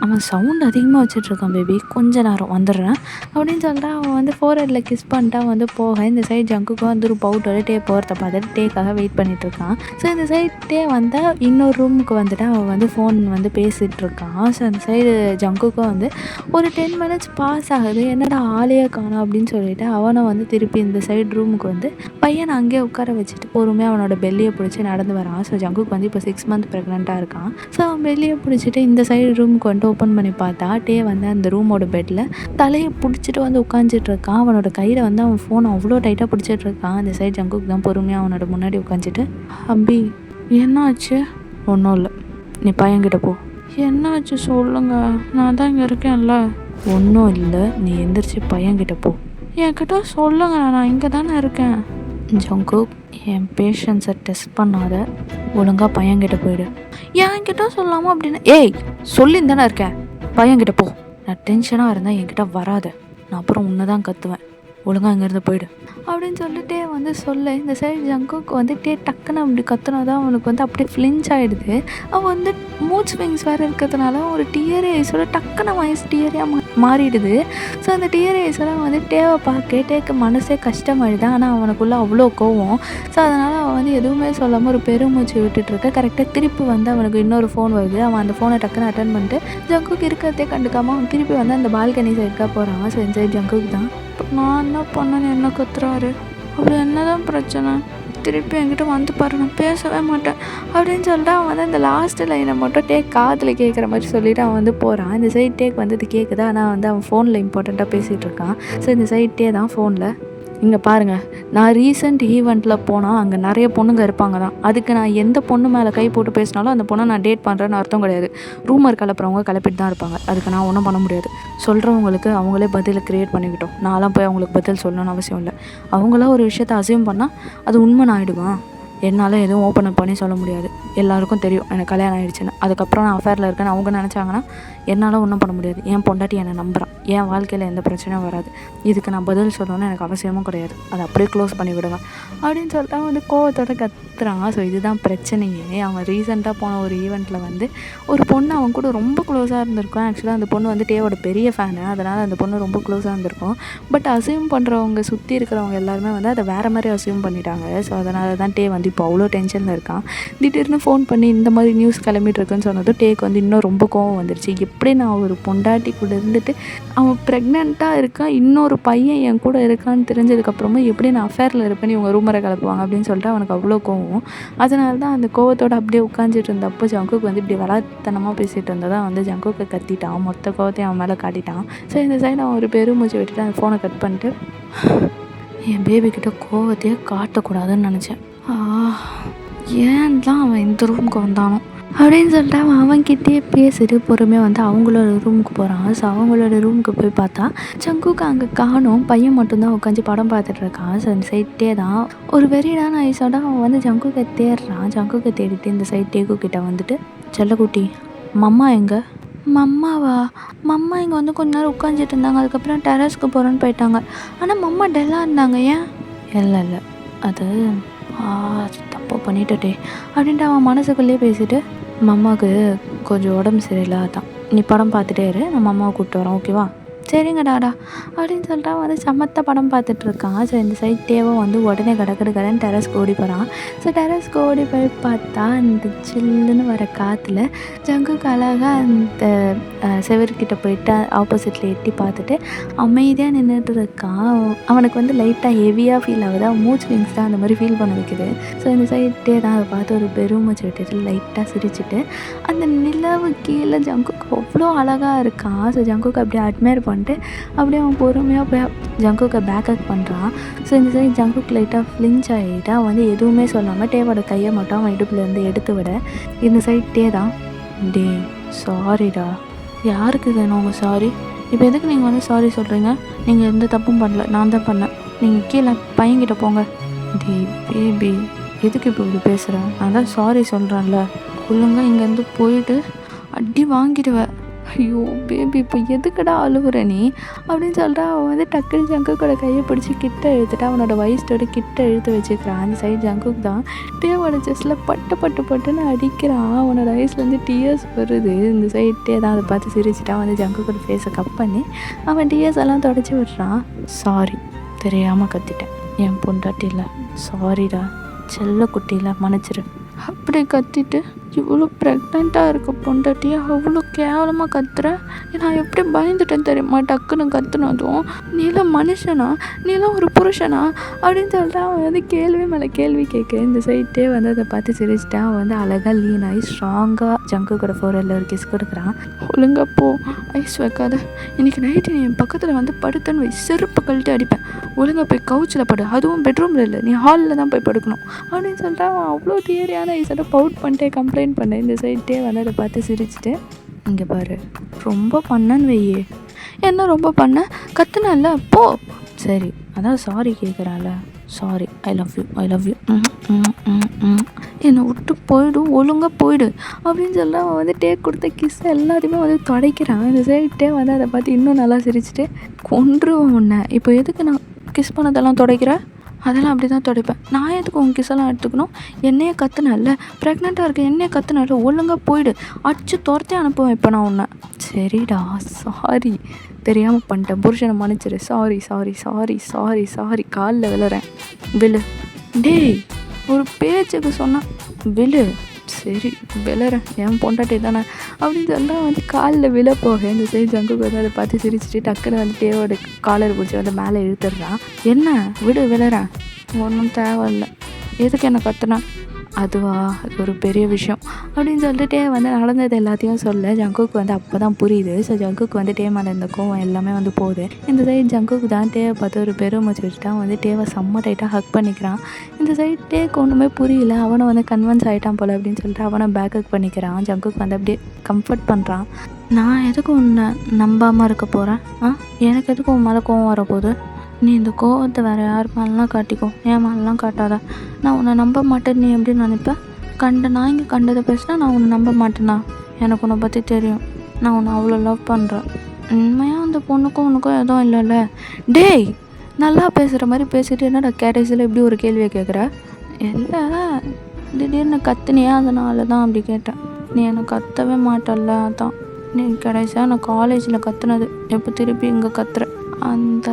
[SPEAKER 2] அவன் சவுண்ட் அதிகமாக வச்சிட்ருக்கான் பேபி, கொஞ்ச நேரம் வந்துடுறேன் அப்படின்னு சொல்லிட்டு அவன் வந்து ஃபோர்ஹெட்டில் கிஸ் பண்ணிட்டு அவன் வந்து போக இந்த சைடு ஜங்குக்கும் வந்து ஒரு பவுட்டோட டே போகிறத பார்த்துட்டு டேக்காக வெயிட் பண்ணிகிட்ருக்கான். ஸோ இந்த சைடு டே வந்தால் இன்னொரு ரூமுக்கு வந்துட்டு அவன் வந்து ஃபோன் வந்து பேசிகிட்ருக்கான். ஸோ அந்த சைடு ஜங்குக்கும் வந்து ஒரு 10 minutes பாஸ் ஆகுது, என்னடா ஆளையே காணோம் அப்படின்னு சொல்லிட்டு அவனை வந்து திருப்பி இந்த சைடு ரூமுக்கு வந்து பையனை அங்கேயே உட்கார வச்சுட்டு பொறுமையாக அவனோட பெல்லியை பிடிச்சி நடந்து வரான். ஸோ ஜங்குக்கு வந்து இப்போ 6 months ப்ரெக்னெண்ட்டாக இருக்கான். ஸோ அவன் பெல்லியை பிடிச்சிட்டு இந்த சைடு ரூமுக்கு வந்துட்டு ஓப்பன் பண்ணி பார்த்தா டே வந்து அந்த ரூமோட பெட்டில் தலையை பிடிச்சிட்டு வந்து உட்காந்துட்டு இருக்கான். அவனோட கையில் வந்து அவன் ஃபோன் அவ்வளோ டைட்டாக பிடிச்சிட்டு இருக்கான். அந்த சைடு ஜங்குக்கு தான் பொறுமையாக அவனோட முன்னாடி உட்காந்துட்டு, அபி என்னாச்சு? ஒன்றும் இல்லை, நீ பையன்கிட்ட போ. என்னாச்சு சொல்லுங்க, நான் தான் இங்கே இருக்கேன்ல. ஒன்றும் இல்லை, நீ எந்திரிச்சு பையன்கிட்ட போ. என்கிட்ட சொல்லுங்க, நான் இங்கே தானே இருக்கேன். ஜங்குக், என் பேஷன்ஸை டெஸ்ட் பண்ணாத, ஒழுங்காக பையன்கிட்ட போயிடு. என்கிட்ட சொல்லாமல் அப்படின்னு ஏய் சொல்லின்னு தானே இருக்கேன், பையன்கிட்ட போ. நான் டென்ஷனாக இருந்தால் என்கிட்ட வராத, நான் அப்புறம் உன்னை தான் கத்துவேன், ஒழுங்காக இங்கேருந்து போயிடு அப்படின்னு சொல்லிட்டே வந்து சொல்ல இந்த சைடு ஜங்குக்கு வந்துட்டே டக்குன்னு அப்படி கத்துனதான் அவனுக்கு வந்து அப்படியே ஃப்ளின்ச் ஆகிடுது. அவன் வந்து மூட் ஸ்விங்ஸ் வேறு இருக்கிறதுனால ஒரு டியர் ஐஸோட டக்குன்னு வாய்ஸ் டியரியாக மாறிடுது. ஸோ அந்த டியர் ஐஸோட வந்து டேவை பார்க்க டேக்கு மனசே கஷ்டமாயிடுது. ஆனால் அவனுக்குள்ளே அவ்வளோ கோவம். ஸோ அதனால் அவன் வந்து எதுவுமே சொல்லாமல் ஒரு பெருமூச்சு விட்டுட்ருக்க. கரெக்டாக திருப்பி வந்து அவனுக்கு இன்னொரு ஃபோன் வருது. அவன் அந்த ஃபோனை டக்குன்னு அட்டன் பண்ணிட்டு ஜங்குக்கு இருக்கிறதே கண்டுக்காமல் அவன் திருப்பி வந்து அந்த பால்கனி சைடுக்காக போகிறான். ஸோ இந்த சைடு ஜங்குக்கு தான், நான் என்ன பண்ணேன்னு என்ன கத்துறாரு, அப்படி என்ன தான் பிரச்சனை, திருப்பி என்கிட்ட வந்து பாரு, நான் பேசவே மாட்டேன் அப்படின்னு சொல்லிட்டு அவன் வந்து அந்த லாஸ்ட்டு லைனை மட்டும் டேக் காதில் கேட்குற மாதிரி சொல்லிவிட்டு அவன் வந்து போகிறான். இந்த சைட் டேக் வந்து இது கேட்குது, ஆனால் வந்து அவன் ஃபோனில் இம்பார்ட்டண்ட்டாக பேசிகிட்டு இருக்கான். ஸோ இந்த சைட் டே தான் ஃபோனில், இங்கே பாருங்கள், நான் ரீசெண்ட் ஈவெண்ட்டில் போனால் அங்கே நிறைய பொண்ணுங்க இருப்பாங்க தான், அதுக்கு நான் எந்த பொண்ணு மேலே கை போட்டு பேசினாலும் அந்த பொண்ணை நான் டேட் பண்ணுறேன்னு அர்த்தம் கிடையாது. ரூமர் கிளப்புறவங்க கிளப்பிட்டு தான் இருப்பாங்க, அதுக்கு நான் ஒன்றும் பண்ண முடியாது. சொல்கிறவங்களுக்கு அவங்களே பதிலை க்ரியேட் பண்ணிக்கிட்டோம், நான்லாம் போய் அவங்களுக்கு பதில் சொல்லணும்னு அவசியம் இல்லை. அவங்களாம் ஒரு விஷயத்தை அசியூம் பண்ணால் அது உண்மை ஆகிடுவான். என்னால் எதுவும் ஓப்பன் அப் பண்ணி சொல்ல முடியாது, எல்லாருக்கும் தெரியும் எனக்கு கல்யாணம் ஆகிடுச்சுன்னு. அதுக்கப்புறம் நான் அஃபேரில் இருக்கேன்னு அவங்க நினச்சாங்கன்னா என்னால் ஒன்றும் பண்ண முடியாது. என் பொண்டாட்டி என்னை நம்புகிறான், என் வாழ்க்கையில் எந்த பிரச்சனையும் வராது, இதுக்கு நான் பதில் சொல்லணும்னு எனக்கு அவசியமும் கிடையாது, அதை அப்படியே க்ளோஸ் பண்ணி விடுவேன் அப்படின்னு சொல்லிட்டு அவன் வந்து கோவத்தோட கத்துறான். ஸோ இதுதான் பிரச்சனையே. அவன் ரீசெண்டாக போன ஒரு ஈவெண்ட்டில் வந்து ஒரு பொண்ணு அவன் கூட ரொம்ப க்ளோஸாக இருந்திருக்கும். ஆக்சுவலாக அந்த பொண்ணு வந்து டேவோட பெரிய ஃபேனு, அதனால் அந்த பொண்ணு ரொம்ப க்ளோஸாக இருந்திருக்கும். பட் அசியூம் பண்ணுறவங்க சுற்றி இருக்கிறவங்க எல்லாருமே வந்து அதை வேறு மாதிரி அசியூம் பண்ணிட்டாங்க. ஸோ அதனால தான் டே வந்து இப்போ அவ்வளோ டென்ஷனில் இருக்கான். திடீர்னு ஃபோன் பண்ணி இந்த மாதிரி நியூஸ் கிளம்பிட்டுருக்குன்னு சொன்னதும் டேக்கு வந்து இன்னும் ரொம்ப கோவம் வந்துருச்சு. எப்படி நான் ஒரு பொண்டாட்டி கூட இருந்துட்டு அவன் ப்ரெக்னெண்ட்டாக இருக்கான், இன்னொரு பையன் என் கூட இருக்கான்னு தெரிஞ்சதுக்கப்புறமா எப்படி நான் அஃபேரில் இருப்பேன்னு இவங்க ரூமரை கிளப்புவாங்க அப்படின்னு சொல்லிட்டு அவனுக்கு அவ்வளோ கோவம். அதனால தான் அந்த கோவத்தோடு அப்படியே உட்காந்துட்டு இருந்தப்போ ஜங்குக்கு வந்து இப்படி வளர்த்தனமாக பேசிகிட்டு இருந்ததான் வந்து ஜங்குக்கு கத்திட்டான், மொத்த கோவத்தையும் அவன் மேலே காட்டிட்டான். ஸோ இந்த சைடு அவன் ஒரு பெருமூச்சு விட்டுட்டு அந்த ஃபோனை கட் பண்ணிட்டு, என் பேபிக்கிட்ட கோவத்தையே காட்டக்கூடாதுன்னு நினச்சேன், ஏன் தான் அவன் இந்த ரூமுக்கு வந்தானோ அப்படின்னு சொல்லிட்டு அவன் அவன்கிட்டயே பேசிட்டு பொறுமையாக வந்து அவங்களோட ரூமுக்கு போகிறான். ஸோ அவங்களோட ரூமுக்கு போய் பார்த்தா ஜங்குக்கு அங்கே காணோம், பையன் மட்டும்தான் உட்காந்து படம் பார்த்துட்டு இருக்கான். ஸோ இந்த சைட்டே தான் ஒரு வெறிடான ஐஸோட அவன் வந்து ஜங்குக்கை தேடுறான். ஜங்குக்கை தேடிட்டு இந்த சைட் டேக்கு கிட்ட வந்துட்டு, செல்லக்குட்டி மம்மா எங்கே? மம்மாவா? மம்மா இங்கே வந்து கொஞ்ச நேரம் உட்காந்துட்டு இருந்தாங்க, அதுக்கப்புறம் டெரஸ்க்கு போகிறோன்னு போயிட்டாங்க. ஆனால் மம்மா டல்லாக இருந்தாங்க, ஏன்? இல்லை அது தப்பு பண்ணிட்டே அப்படின்ட்டு அவன் மனசுக்குள்ளேயே பேசிட்டு, மம்மாவுக்கு கொஞ்சம் உடம்பு சரியில்லை, அதான் நீ படம் பார்த்துட்டே இரு, நம்ம அம்மாவை கூப்பிட்டு வரோம், ஓகேவா? சரிங்க டாடா அப்படின்னு சொல்லிட்டு அவன் வந்து சமத்த படம் பார்த்துட்ருக்கான். ஸோ இந்த சைட் தேவை வந்து உடனே கடன்னு டெரஸ்க்கு ஓடி போகிறான். ஸோ டெரஸ்க்கு ஓடி போய் பார்த்தா அந்த சில்லுன்னு வர காற்றுல ஜங்குக்கு அழகாக அந்த செவர்கிட்ட போயிட்டு ஆப்போசிட்டில் எட்டி பார்த்துட்டு அமைதியாக நின்றுட்டு இருக்கான். அவனுக்கு வந்து லைட்டாக ஹெவியாக ஃபீல் ஆகுது, அவன் மூட் ஸ்விங்ஸ் தான் அந்த மாதிரி ஃபீல் பண்ண வைக்குது. ஸோ இந்த சைட்டே தான் அதை பார்த்து ஒரு பெருமூச்சு விட்டுட்டு லைட்டாக சிரிச்சுட்டு அந்த நிலவு கீழே ஜங்குக்கு அவ்வளோ அழகாக இருக்கான். ஸோ ஜங்குக்கு அப்படியே அட்மையர் பண்ணிட்டு அப்படியே அவன் பொறுமையாக போய் ஜங்குக்கை பேக்கப் பண்ணுறான். ஸோ இந்த சைடு ஜங்குக்கு லைட்டாக ஃப்ளின்ச் ஆகிட்டு அவன் வந்து எதுவுமே சொல்லாமல் டேவோட கையை மட்டும் அவன் இடுப்புலேருந்து எடுத்து விட இந்த சைட்டே தான், டே சாரிடா. யாருக்கு வேணும் உங்கள் சாரி? இப்போ எதுக்கு நீங்கள் வந்து சாரி சொல்கிறீங்க? நீங்கள் எந்த தப்பும் பண்ணல, நான் தான் பண்ணேன், நீங்கள் கீழே பையன்கிட்ட போங்க. டே பேபி எதுக்கு இப்போ இப்படி பேசுகிறேன்? நான் தான் சாரி சொல்கிறேன்ல, ஒழுங்காக இங்கேருந்து போயிட்டு அடி வாங்கிடுவேன் ஐயோ பேபி இப்போ எதுக்குடா அழுகுற நீ அப்படின்னு சொல்லிட்டு அவன் வந்து டக்குன்னு ஜங்குக்கோட கையை பிடிச்சி கிட்ட இழுத்துட்டு அவனோட வயசோட கிட்ட இழுத்து வச்சுக்கிறான். அந்த சைடு ஜங்குக்கு தான் டேவோட செஸ்டில் பட்டுன்னு அடிக்கிறான். அவனோட வயசுலேருந்து டியர்ஸ் வருது. இந்த சைடு டே தான் அதை பார்த்து சிரிச்சிட்டான். வந்து ஜங்குக்கோட ஃபேஸை கப் பண்ணி அவன் டியர்ஸ் எல்லாம் தொடச்சி விடுறான். சாரி, தெரியாமல் கத்திட்டேன், என் பொண்டாட்டி இல்லை, சாரிடா, செல்ல குட்டியில் மன்னிச்சிரு அப்படி கத்திட்டு இவ்வளோ ப்ரெக்னெண்ட்டாக இருக்க பொண்டாட்டியை அவ்வளோ கேவலமாக கத்துற. நான் எப்படி பயந்துட்டேன் தெரியுமா டக்குன்னு கத்துனதும். நீலாம் மனுஷனா, நீலாம் ஒரு புருஷனா அப்படின்னு சொல்லிட்டு அவன் வந்து கேள்வி மேலே கேள்வி கேட்க இந்த சைட்டே வந்து அதை பார்த்து சிரிச்சிட்டு அவன் வந்து அழகாக லீன் ஆகி ஸ்ட்ராங்காக ஜங்கு கூட ஃபோரில் ஒரு கிஸ் கொடுக்குறான். ஒழுங்கா போ, ஐஸ் வைக்காத, இன்றைக்கி நைட்டு நீ என் பக்கத்தில் வந்து படுத்தன்னு செருப்பு கழட்டி அடிப்பேன், ஒழுங்கா போய் கவுச்சில் படு, அதுவும் பெட்ரூமில் இல்லை, நீ ஹாலில் தான் போய் படுக்கணும் அப்படின்னு சொல்லிட்டு அவன் அவ்வளோ தியரியான ஐஸோட பவுட் பண்ணிட்டே கம்ப்ளைண்ட் பண்ணேன். இந்த சைட்டே வந்து அதை பார்த்து சிரிச்சிட்டு, இங்கே பாரு, ரொம்ப பண்ணன்னு வையே. என்ன ரொம்ப பண்ண, கத்துனல்ல போ. சரி, அதான் சாரி கேட்குறாள், sorry, I love you, I love you, என்னை விட்டு போயிடு, ஒழுங்காக போயிடு அப்படின்னு சொல்லி அவன் வந்து டேக் கொடுத்த கிஸ் எல்லாத்தையுமே வந்து துடைக்கிறான். இந்த சைட்டே வந்து அதை பார்த்து இன்னும் நல்லா சிரிச்சிட்டு, கொன்றுவோம் உன்னை, இப்போ எதுக்கு நான் கிஸ் பண்ணதெல்லாம் துடைக்கிறேன், அதெல்லாம் அப்படி தான் துடைப்பேன், நான் எதுக்கு உன் கிஸ்ஸெல்லாம் எடுத்துக்கணும், என்னையே கத்துனல்ல, ப்ரெக்னெண்ட்டாக இருக்க என்னையே கத்துனல்ல, ஒழுங்காக போயிடு, அடிச்சு துரத்தே அனுப்புவேன் இப்போ நான் உன்னை. சரிடா, சாரி, தெரியாமல் பண்ணிட்டேன், புருஷனை மன்னிச்சிரு, sorry sorry sorry sorry sorry, காலில் விழுறேன், விழு. டேய், ஒரு பேச்சுக்கு சொன்னால் விழு. சரி விழுறேன், என் பொண்டாட்டி தானே அப்படின்னு சொன்னால் வந்து காலில் விழ போக இந்த சைடு ஜங்குக்கு வந்து அதை பார்த்து சிரிச்சிட்டு டக்குன்னு வந்து டேவோட காலர் பிடிச்சி வந்து மேலே இழுத்துடுறான். என்ன விடு, விழுறேன், ஒன்றும் தேவையில்லை, எதுக்கு என்ன கத்துனா, அதுவா, அது ஒரு பெரிய விஷயம் அப்படின்னு சொல்லிட்டு வந்து நடந்தது எல்லாத்தையும் சொல்ல ஜங்குக்கு வந்து அப்போ தான் புரியுது. ஸோ ஜங்குக்கு வந்து டே மேலே இருந்த கோவம் எல்லாமே வந்து போகுது. இந்த சைடு ஜங்குக்கு தான் டேவை பார்த்து ஒரு பெருமூச்சு வச்சுட்டான். வந்து டேவை செம்ம டைட்டாக ஹக் பண்ணிக்கிறான். இந்த சைடு டேக்கு ஒன்றுமே புரியல, அவனை வந்து கன்வின்ஸ் ஆகிட்டான் போல் அப்படின்னு சொல்லிட்டு அவனை பேக் ஹக் பண்ணிக்கிறான். ஜங்குக்கு வந்து அப்படியே கம்ஃபர்ட் பண்ணுறான். நான் எதுக்கு உன்னை நம்பாமல் இருக்க போகிறேன், எனக்கு எதுக்கு உன் மேலே கோவம் வரப்போகுது, நீ இந்த கோவத்தை வேறு யார் மேலாம் காட்டிக்கோ, என் மேலாம் காட்டாத, நான் உன்னை நம்ப மாட்டேன் நீ எப்படி நினைப்பேன், நான் இங்கே கண்டதை பேசினா நான் உன்னை நம்ப மாட்டேனா, எனக்கு உன்னை பற்றி தெரியும், நான் உன்னை அவ்வளோ லவ் பண்ணுறேன், உண்மையாக அந்த பொண்ணுக்கும் உனக்கும் எதுவும் இல்லைல்ல. டேய், நல்லா பேசுகிற மாதிரி பேசிட்டு என்னடா கடைசியில் இப்படி ஒரு கேள்வியை கேட்குற. இல்லை, திடீர்னு கத்துனியா, அதனால தான் அப்படி கேட்டேன், நீ என்னை கத்தவே மாட்டல்ல, அதான் நீ கடைசியாக நான் காலேஜில் கத்துனது எப்போ திருப்பி இங்கே கத்துற அந்த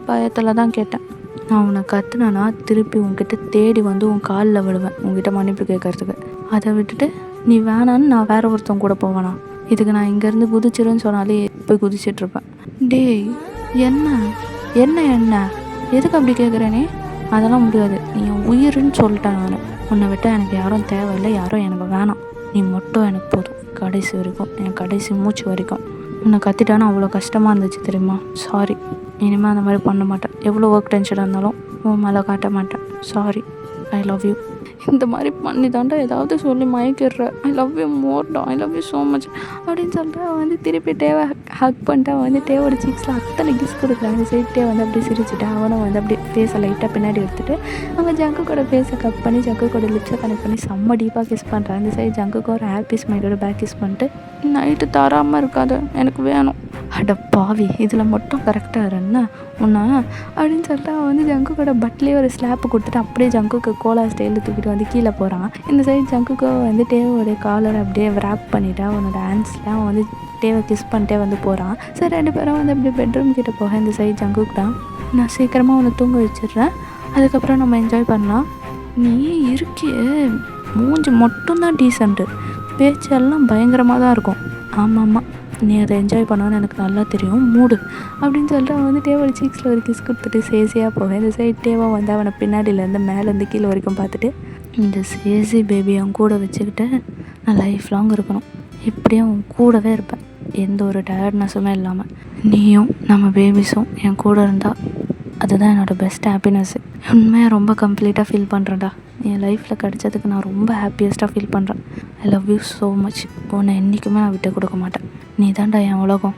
[SPEAKER 2] பயத்தில் தான் கேட்டேன். நான் உன்னை கத்துனேன்னா திருப்பி உன்கிட்ட தேடி வந்து உன் காலில் விடுவேன் உன்கிட்ட மன்னிப்பு கேட்கறதுக்கு. அதை விட்டுட்டு நீ வேணான்னு நான் வேற ஒருத்தவங்க கூட போவேனா, இதுக்கு நான் இங்கேருந்து குதிச்சிருன்னு சொன்னாலே போய் குதிச்சிட்ருப்பேன். டேய், என்ன என்ன என்ன எதுக்கு அப்படி கேட்குறேனே, அதெல்லாம் முடியாது, நீ என் உயிருன்னு சொல்லிட்டேன். நான் உன்னை விட்டால் எனக்கு யாரும் தேவையில்லை, யாரும் எனக்கு வேணாம், நீ மட்டும் எனக்கு போதும் கடைசி வரைக்கும், என் கடைசி மூச்சு வரைக்கும். உன்னை கத்திட்டானா அவ்வளோ கஷ்டமாக இருந்துச்சு தெரியுமா, சாரி, இனிமேல் அந்த மாதிரி பண்ண மாட்டேன், எவ்வளோ ஒர்க் டென்ஷனாக இருந்தாலும் உன் மேலே காட்ட மாட்டேன், சாரி, ஐ லவ் யூ. இந்த மாதிரி பண்ணி தாண்டா ஏதாவது சொல்லி மயக்கிடுற, ஐ லவ் யூ மோர்டா, I love you so much அப்படின்னு சொல்லிட்டு அவன் வந்து திருப்பி டேவை ஹக் பண்ணிட்டு அவன் வந்து டேவோட சீக்ஸில் அத்தனை கிஸ் கொடுக்குறான். அந்த சைடு டே வந்து அப்படியே சிரிச்சுட்டு அவனும் வந்து அப்படியே ஃபேஸை லைட்டாக பின்னாடி எடுத்துகிட்டு அவங்க ஜங்குக்கோட ஃபேஸை கட் பண்ணி ஜங்குக்கோட லிப்ஸை கனெக்ட் பண்ணி செம்ம டீப்பாக கிஸ் பண்ணுறான். இந்த சைடு ஜங்குக்கு ஒரு ஹாப்பி ஸ்மைலோட பேக் கிஸ் பண்ணிட்டு, நைட்டு தராமல் இருக்காது, எனக்கு வேணும். அட பாவி, இதில் மட்டும் கரெக்டாக இருன்னா உன்னா அப்படின்னு சொல்லிட்டு அவன் வந்து ஜங்குக்கோட பட்லேயே ஒரு ஸ்லாப்பு கொடுத்துட்டு அப்படியே ஜங்குக்கு கோலா ஸ்டைலில் தூக்கிட்டு வந்து கீழே போகிறான். இந்த சைடு ஜங்குக்கோ வந்து டேவோடைய காலரை அப்படியே ரேப் பண்ணிவிட்டு அவனோட ஹேண்ட்ஸில் அவன் வந்து டேவை கிஸ் பண்ணிட்டே வந்து போகிறான். சரி, 2 பேரும் வந்து அப்படியே பெட்ரூம் கிட்டே போக இந்த சைடு ஜங்குக்கு தான், நான் சீக்கிரமாக அவனை தூங்க வச்சிடுறேன், அதுக்கப்புறம் நம்ம என்ஜாய் பண்ணலாம். நீ இருக்கியே, மூஞ்சி மட்டும்தான் டீசெண்ட்டு, பேச்செல்லாம் பயங்கரமாக தான் இருக்கும். ஆமாம், நீ அதை என்ஜாய் பண்ணணும்னு எனக்கு நல்லா தெரியும், மூடு அப்படின்னு சொல்லிட்டு அவன் வந்து டேவோட சீக்ஸில் ஒரு கிஸ் கொடுத்துட்டு சேசியாக போவேன். இந்த சைடு டேவா வந்து அவனை பின்னாடியிலேருந்து மேலேருந்து கீழே வரைக்கும் பார்த்துட்டு, இந்த சேசி பேபி அவன் கூட வச்சுக்கிட்டு நான் லைஃப் லாங் இருக்கணும், இப்படியே அவன் கூடவே இருப்பேன், எந்த ஒரு டயர்ட்னஸுமே இல்லாமல், நீயும் நம்ம பேபிஸும் என் கூட இருந்தால் அதுதான் என்னோடய பெஸ்ட் ஹாப்பினஸ்ஸு. உண்மையாக ரொம்ப கம்ப்ளீட்டாக ஃபீல் பண்ணுறேன்டா, என் லைஃப்பில் கிடச்சதுக்கு நான் ரொம்ப ஹாப்பியஸ்ட்டாக ஃபீல் பண்ணுறேன். ஐ லவ் யூ ஸோ மச், உன்னை என்றைக்குமே நான் விட்டு கொடுக்க மாட்டேன், நீ தான்டா என் உலகம்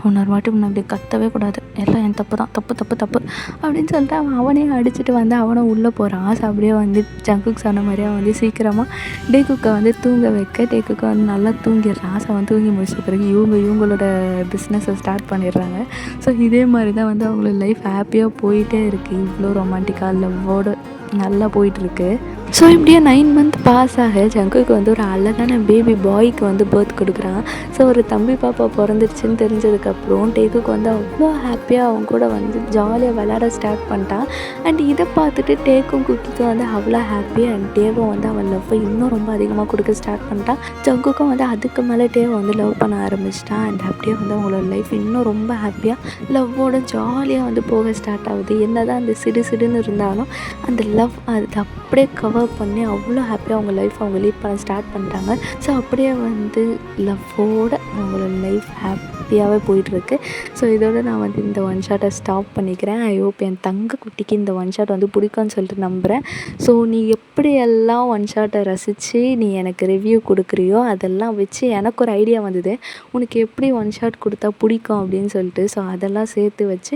[SPEAKER 2] இன்னொரு வாட்டி உன்னை இப்படி கத்தவே கூடாது, எல்லாம் என் தப்பு தான், தப்பு தப்பு தப்பு அப்படின்னு சொல்லிட்டு அவனே அடிச்சுட்டு வந்து அவனும் உள்ளே போகிறான். ஸோ அப்படியே வந்து ஜங்குக் சொன்ன மாதிரியே வந்து சீக்கிரமாக டேக்குக்கை வந்து தூங்க வைக்க டேக்குக்கை வந்து நல்லா தூங்கிடுறான். ஸோ அவன் தூங்கி முடிச்ச பிறகு இவங்களோட பிஸ்னஸை ஸ்டார்ட் பண்ணிடுறாங்க. ஸோ இதே மாதிரி தான் வந்து அவங்களோட லைஃப் ஹாப்பியாக போயிட்டே இருக்குது. இவ்வளோ ரொமான்டிக்காக லவ்வோடு நல்லா போயிட்டுருக்கு. ஸோ இப்படியே 9 மந்த் பாஸ் ஆக ஜங்குக்கு வந்து ஒரு அழகான பேபி பாய்க்கு வந்து பர்த் கொடுக்குறான். ஸோ ஒரு தம்பி பாப்பா பிறந்துருச்சுன்னு தெரிஞ்சதுக்கப்புறம் டேக்குக்கு வந்து அவ்வளோ ஹாப்பியாக அவங்க கூட வந்து ஜாலியாக விளையாட ஸ்டார்ட் பண்ணிட்டான். அண்ட் இதை பார்த்துட்டு டேக்கும் குக்கிக்கும் வந்து அவ்வளோ ஹாப்பி. அண்ட் டேவும் வந்து அவன் லவ்வை இன்னும் ரொம்ப அதிகமாக கொடுக்க ஸ்டார்ட் பண்ணிட்டான். ஜங்குக்கும் வந்து அதுக்கு மேலே டேவை வந்து லவ் பண்ண ஆரம்பிச்சிட்டான். அண்ட் அப்படியே வந்து அவங்களோட லைஃப் இன்னும் ரொம்ப ஹாப்பியாக லவ்வோட ஜாலியாக வந்து போக ஸ்டார்ட் ஆகுது. என்ன தான் அந்த சிடுன்னு இருந்தாலும் அந்த லவ் அது அப்படியே கவர் பண்ணி அவ்வளோ ஹாப்பியாக அவங்க லைஃப் அவங்க லீட் பண்ண ஸ்டார்ட் பண்ணிட்டாங்க. ஸோ அப்படியே வந்து லவ்வோடு அவங்களோட லைஃப் ஹாப்பியாகவே போயிட்டுருக்கு. ஸோ இதோட நான் வந்து இந்த ஒன் ஷாட்டை ஸ்டாப் பண்ணிக்கிறேன். ஐ ஹோப் என் தங்க குட்டிக்கு இந்த ஒன் ஷாட் வந்து பிடிக்கும்னு சொல்லிட்டு நம்புகிறேன். ஸோ நீ எப்படியெல்லாம் ஒன் ஷாட்டை ரசித்து நீ எனக்கு ரிவ்யூ கொடுக்குறியோ அதெல்லாம் வச்சு எனக்கு ஒரு ஐடியா வந்தது, உனக்கு எப்படி ஒன் ஷாட் கொடுத்தா பிடிக்கும் அப்படின்னு சொல்லிட்டு. ஸோ அதெல்லாம் சேர்த்து வச்சு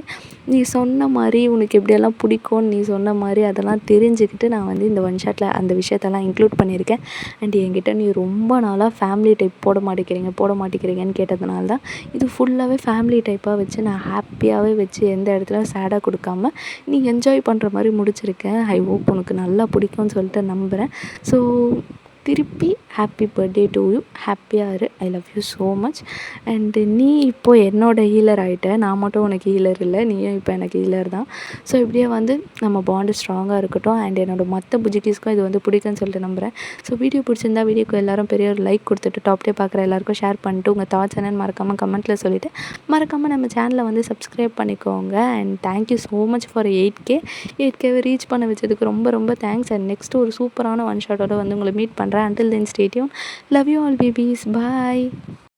[SPEAKER 2] நீ சொன்ன மாதிரி உனக்கு எப்படியெல்லாம் பிடிக்கும்னு நீ சொன்ன மாதிரி அதெல்லாம் தெரிஞ்சுக்கிட்டு நான் வந்து இந்த ஒன் ஷாட்டில் அந்த விஷயத்தெல்லாம் இன்க்ளூட் பண்ணியிருக்கேன். அண்ட் என்கிட்ட நீ ரொம்ப நாளாக ஃபேமிலி டைப் போட மாட்டேங்கிறீங்கன்னு கேட்டதுனால தான் இது ஃபுல்லாகவே ஃபேமிலி டைப்பாக வச்சு நான் ஹாப்பியாகவே வச்சு எந்த இடத்துலையும் சேடாக கொடுக்காம நீ என்ஜாய் பண்ணுற மாதிரி முடிச்சிருக்கேன். ஐ ஹோப் உனக்கு நல்லா பிடிக்கும்னு சொல்லிட்டு நம்புகிறேன். ஸோ திருப்பி ஹாப்பி பர்த்டே டு யூ, ஹாப்பியாக இரு. I love you so much. And நீ இப்போது என்னோடய ஹீலர் ஆகிட்ட, நான் மட்டும் உனக்கு ஹீலர் இல்லை, நீயும் இப்போ எனக்கு ஹீலர் தான். ஸோ இப்படியே வந்து நம்ம பாண்டு ஸ்ட்ராங்காக இருக்கட்டும். அண்ட் என்னோடய மற்ற புஜிட்டிஸ்க்கும் இது வந்து பிடிக்குன்னு சொல்லிட்டு நம்புகிறேன். ஸோ வீடியோ பிடிச்சிருந்தா வீடியோக்கு எல்லோரும் பெரிய ஒரு லைக் கொடுத்துட்டு டாப்டே பார்க்குற எல்லாருக்கும் ஷேர் பண்ணிட்டு உங்கள் தாட்ஸ் என்னன்னு மறக்காமல் கமெண்ட்டில் சொல்லிவிட்டு மறக்காமல் நம்ம சேனலை வந்து சப்ஸ்கிரைப் பண்ணிக்கோங்க. And thank you so much for 8K reach பண்ண வச்சதுக்கு ரொம்ப ரொம்ப தேங்க்ஸ். அண்ட் நெக்ஸ்ட்டு ஒரு சூப்பரான ஒன் ஷாட்டோட வந்து உங்களை மீட் பண்ணுறேன். Until then, stay tuned. Love you all, babies. Bye.